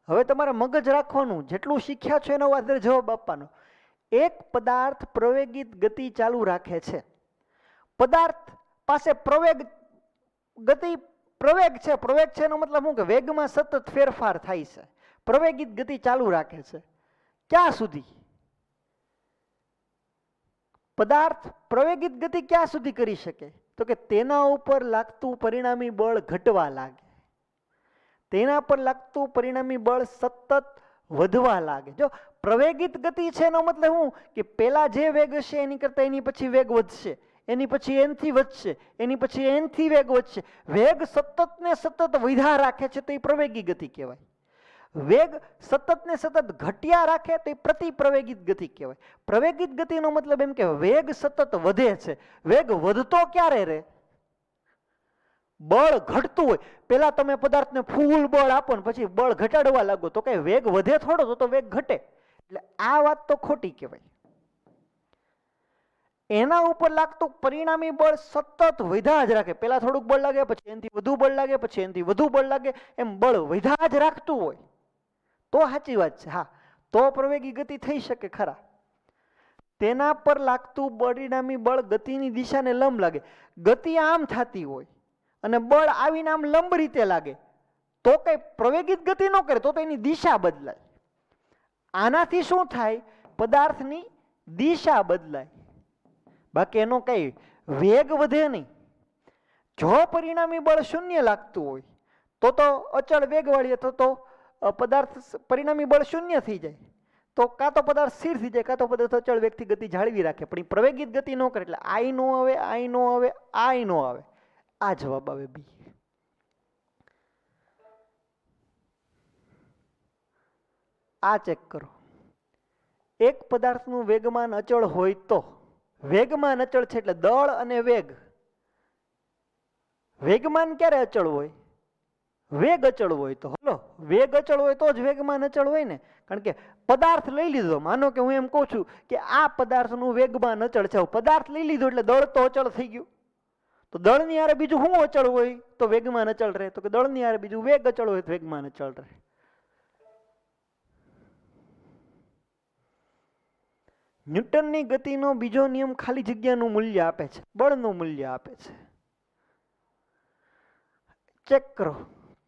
હવે તમારે મગજ રાખવાનું, જેટલું શીખ્યા છો એનો આધારે જવાબ આપવાનો. એક પદાર્થ પ્રવેગિત ગતિ ચાલુ રાખે છે, પદાર્થ પાસે પ્રવેગ ગતિ પ્રવેગ છે. પ્રવેગ છે એનો મતલબ શું? કે વેગમાં સતત ફેરફાર થાય છે. પ્રવેગિત ગતિ ચાલુ રાખે છે ક્યાં સુધી? પદાર્થ પ્રવેગિત ગતિ ક્યાં સુધી કરી શકે? તો કે તેના ઉપર લાગતું પરિણામી બળ ઘટવા લાગે, તેના પર લાગતું પરિણામી બળ સતત વધવા લાગે. જો પ્રવેગિત ગતિ છે એનો મતલબ શું કે પેલા જે વેગ હશે એની કરતા એની પછી વેગ વધશે, એની પછી એનથી વધશે, એની પછી એનથી વેગ વધશે. વેગ સતત ને સતત વધ્યા રાખે છે તો એ પ્રવેગી ગતિ કહેવાય. વેગ સતત ને સતત ઘટ્યા રાખે તો એ પ્રતિપ્રવેગિત ગતિ કહેવાય. પ્રવેગિત ગતિનો મતલબ એમ કે વેગ સતત વધે છે. વેગ વધતો ક્યારે રહે? બળ ઘટતું હોય. પેલા તમે પદાર્થને ફૂલ બળ આપો ને પછી બળ ઘટાડવા લાગો તો કઈ વેગ વધે થોડો, તો વેગ ઘટે. એટલે આ વાત તો ખોટી કહેવાય. એના ઉપર લાગતું પરિણામી બળ સતત વધ્યા જ રાખે. પેલા થોડુંક બળ લાગે, પછી એનાથી વધુ બળ લાગે, પછી એનાથી વધુ બળ લાગે, એમ બળ વધ્યા જ રાખતું હોય તો સાચી વાત છે. હા, તો પ્રવેગી ગતિ થઈ શકે ખરા. તેના પર લાગતું પરિણામી બળ ગતિની દિશાને લંબ લાગે. ગતિ આમ થતી હોય અને બળ આવીને આમ લંબ રીતે લાગે તો કઈ પ્રવેગિત ગતિ ન કરે, તો એની દિશા બદલાય. આનાથી શું થાય? પદાર્થની દિશા બદલાય, બાકી એનો કઈ વેગ વધે નહીં. જો પરિણામી બળ શૂન્ય લાગતું હોય તો અચળ વેગવાળી તો પદાર્થ પરિણામી બળ શૂન્ય થઈ જાય, તો કાં તો પદાર્થ સ્થિર થઈ જાય, કાં તો પદાર્થ અચળ વેગથી ગતિ જાળવી રાખે. પણ એ પ્રવેગિત ગતિ ન કરે એટલે આઈ નો આવે, આઈ નો આવે, આઈ નો આવે. આ જવાબ આવે બી. આ ચેક કરો. એક પદાર્થનું વેગમાન અચળ હોય તો, વેગમાન અચળ છે એટલે દળ અને વેગ. વેગમાન ક્યારે અચળ હોય? વેગ અચળ હોય તો. હલો, વેગ અચળ હોય તો જ વેગમાન અચળ હોય ને. કારણ કે પદાર્થ લઈ લીધો, માનો કે હું એમ કહું છું કે આ પદાર્થનું વેગમાન અચળ છે. પદાર્થ લઈ લીધો એટલે દળ તો અચળ થઈ ગયું. તો દળની હારે બીજું શું અચળ હોય તો વેગમાન અચળ રહે? તો કે દળની હારે બીજું વેગ અચળ હોય તો વેગમાન અચળ રહે. ન્યૂટનની ગતિનો બીજો નિયમ ખાલી જગ્યાનું મૂલ્ય આપે છે, બળનું મૂલ્ય આપે છે. ચેક કરો.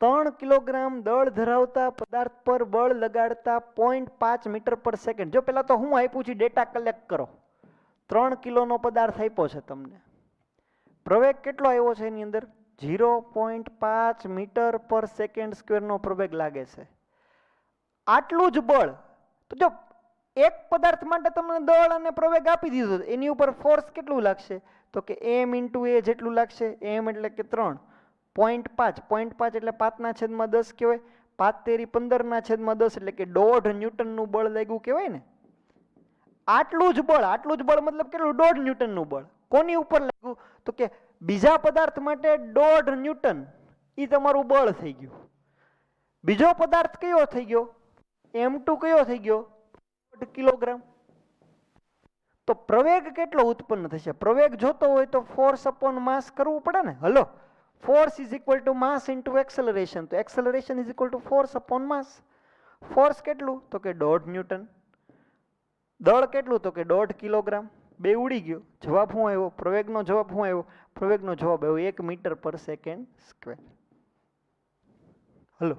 3 કિલોગ્રામ દળ ધરાવતા પદાર્થ પર બળ લગાડતા 0.5 મીટર પર સેકન્ડ. જો પેલા તો હું આપ્યું છે, ડેટા કલેક્ટ કરો. 3 કિલોનો પદાર્થ આપ્યો છે તમને. પ્રવેગ કેટલો આવ્યો છે એની અંદર? 0.5 મીટર પર સેકન્ડ સ્ક્વેરનો પ્રવેગ લાગે છે. આટલું જ બળ. તો જો એક પદાર્થ માટે તમને દળ અને પ્રવેગ આપી દીધો, એની ઉપર ફોર્સ કેટલું લાગશે? તો કે m × a જેટલું લાગશે. m એટલે કે 3. 0.5 એટલે 5/10 કહેવાય. 5 તેરી 15/10 એટલે કે 1.5 ન્યૂટનનું બળ લાગ્યું કહેવાય ને. આટલું જ બળ, આટલું જ બળ મતલબ કેટલું? 1.5 ન્યૂટનનું બળ. કોની ઉપર લાગ્યું? તો કે બીજા પદાર્થ માટે 1.5 ન્યૂટન એ તમારું બળ થઈ ગયું. બીજો પદાર્થ કયો થઈ ગયો? m2 કયો થઈ ગયો? 1.5 કિલોગ્રામ. તો પ્રવેગ કેટલો ઉત્પન્ન થશે? પ્રવેગ જોતો હોય તો ફોર્સ અપોન માસ કરવું પડે ને. Hello, force is equal to mass into acceleration. તો acceleration is equal to force upon mass. Force કેટલું? તો કે 1.5 ન્યૂટન. દળ કેટલું? તો કે 1.5 કિલોગ્રામ. બે ઉડી ગયો. જવાબ શું આવ્યો? પ્રવેગનો જવાબ શું આવ્યો? પ્રવેગનો જવાબ આવ્યો 1 મીટર પર સેકન્ડ સ્ક્વેર. હલો,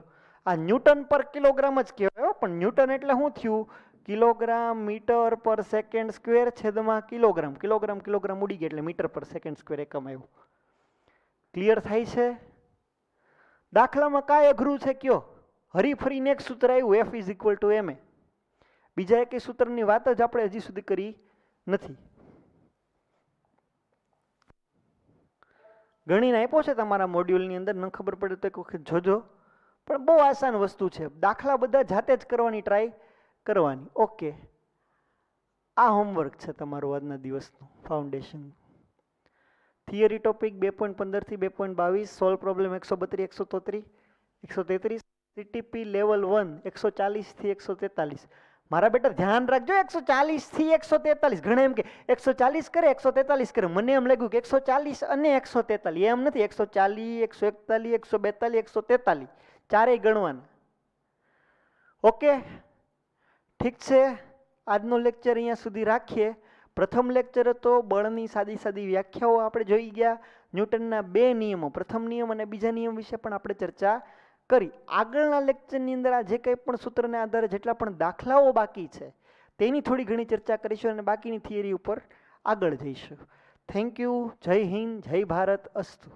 આ ન્યૂટન પર કિલોગ્રામ જ કહેવાય, પણ ન્યૂટન એટલે શું થયું? કિલોગ્રામ મીટર પર સેકન્ડ સ્ક્વેર છેદમાં કિલોગ્રામ. કિલોગ્રામ કિલોગ્રામ ઉડી ગયા એટલે મીટર પર સેકન્ડ સ્ક્વેર એકમ આવ્યું. ક્લિયર થાય છે? દાખલામાં કાંઈ અઘરું છે કયો? હરીફરીને એક સૂત્ર આવ્યું, F is equal two ma. બીજા એક સૂત્રની વાત જ આપણે હજી સુધી કરી નથી. ગણીને આપ્યો છે તમારા મોડ્યુલની અંદર, ન ખબર પડે તો એક વખત જોજો. પણ બહુ આસાન વસ્તુ છે. દાખલા બધા જાતે જ કરવાની ટ્રાય કરવાની. ઓકે, આ હોમવર્ક છે તમારું આજના દિવસનું ફાઉન્ડેશન. થિયરી ટોપિક 2.15 થી 2.22, સોલ્વ પ્રોબ્લેમ 132, 133, 133, CTP લેવલ 1 140 થી 143. મારા બેટા ધ્યાન રાખજો, 140 થી 143. ઘણા એમ કે 140 કરે 143 કરે. મને એમ લાગ્યું કે 140 અને 143. એમ નથી. 140, 141, 142, 143 ચારેય ગણવાના. ઓકે, ઠીક છે. આજનો લેક્ચર અહીંયા સુધી રાખીએ. પ્રથમ લેક્ચર હતો બળની સાદી સાદી વ્યાખ્યાઓ આપણે જોઈ ગયા. ન્યૂટનના 2 નિયમો, પ્રથમ નિયમ અને બીજા નિયમ વિશે પણ આપણે ચર્ચા કરી. આગળના લેક્ચરની અંદર આ જે કંઈ પણ સૂત્રને આધારે જેટલા પણ દાખલાઓ બાકી છે તેની થોડી ઘણી ચર્ચા કરીશું અને બાકીની થિયરી ઉપર આગળ જઈશું. Thank you. જય હિન્દ, જય ભારત, અસ્તુ.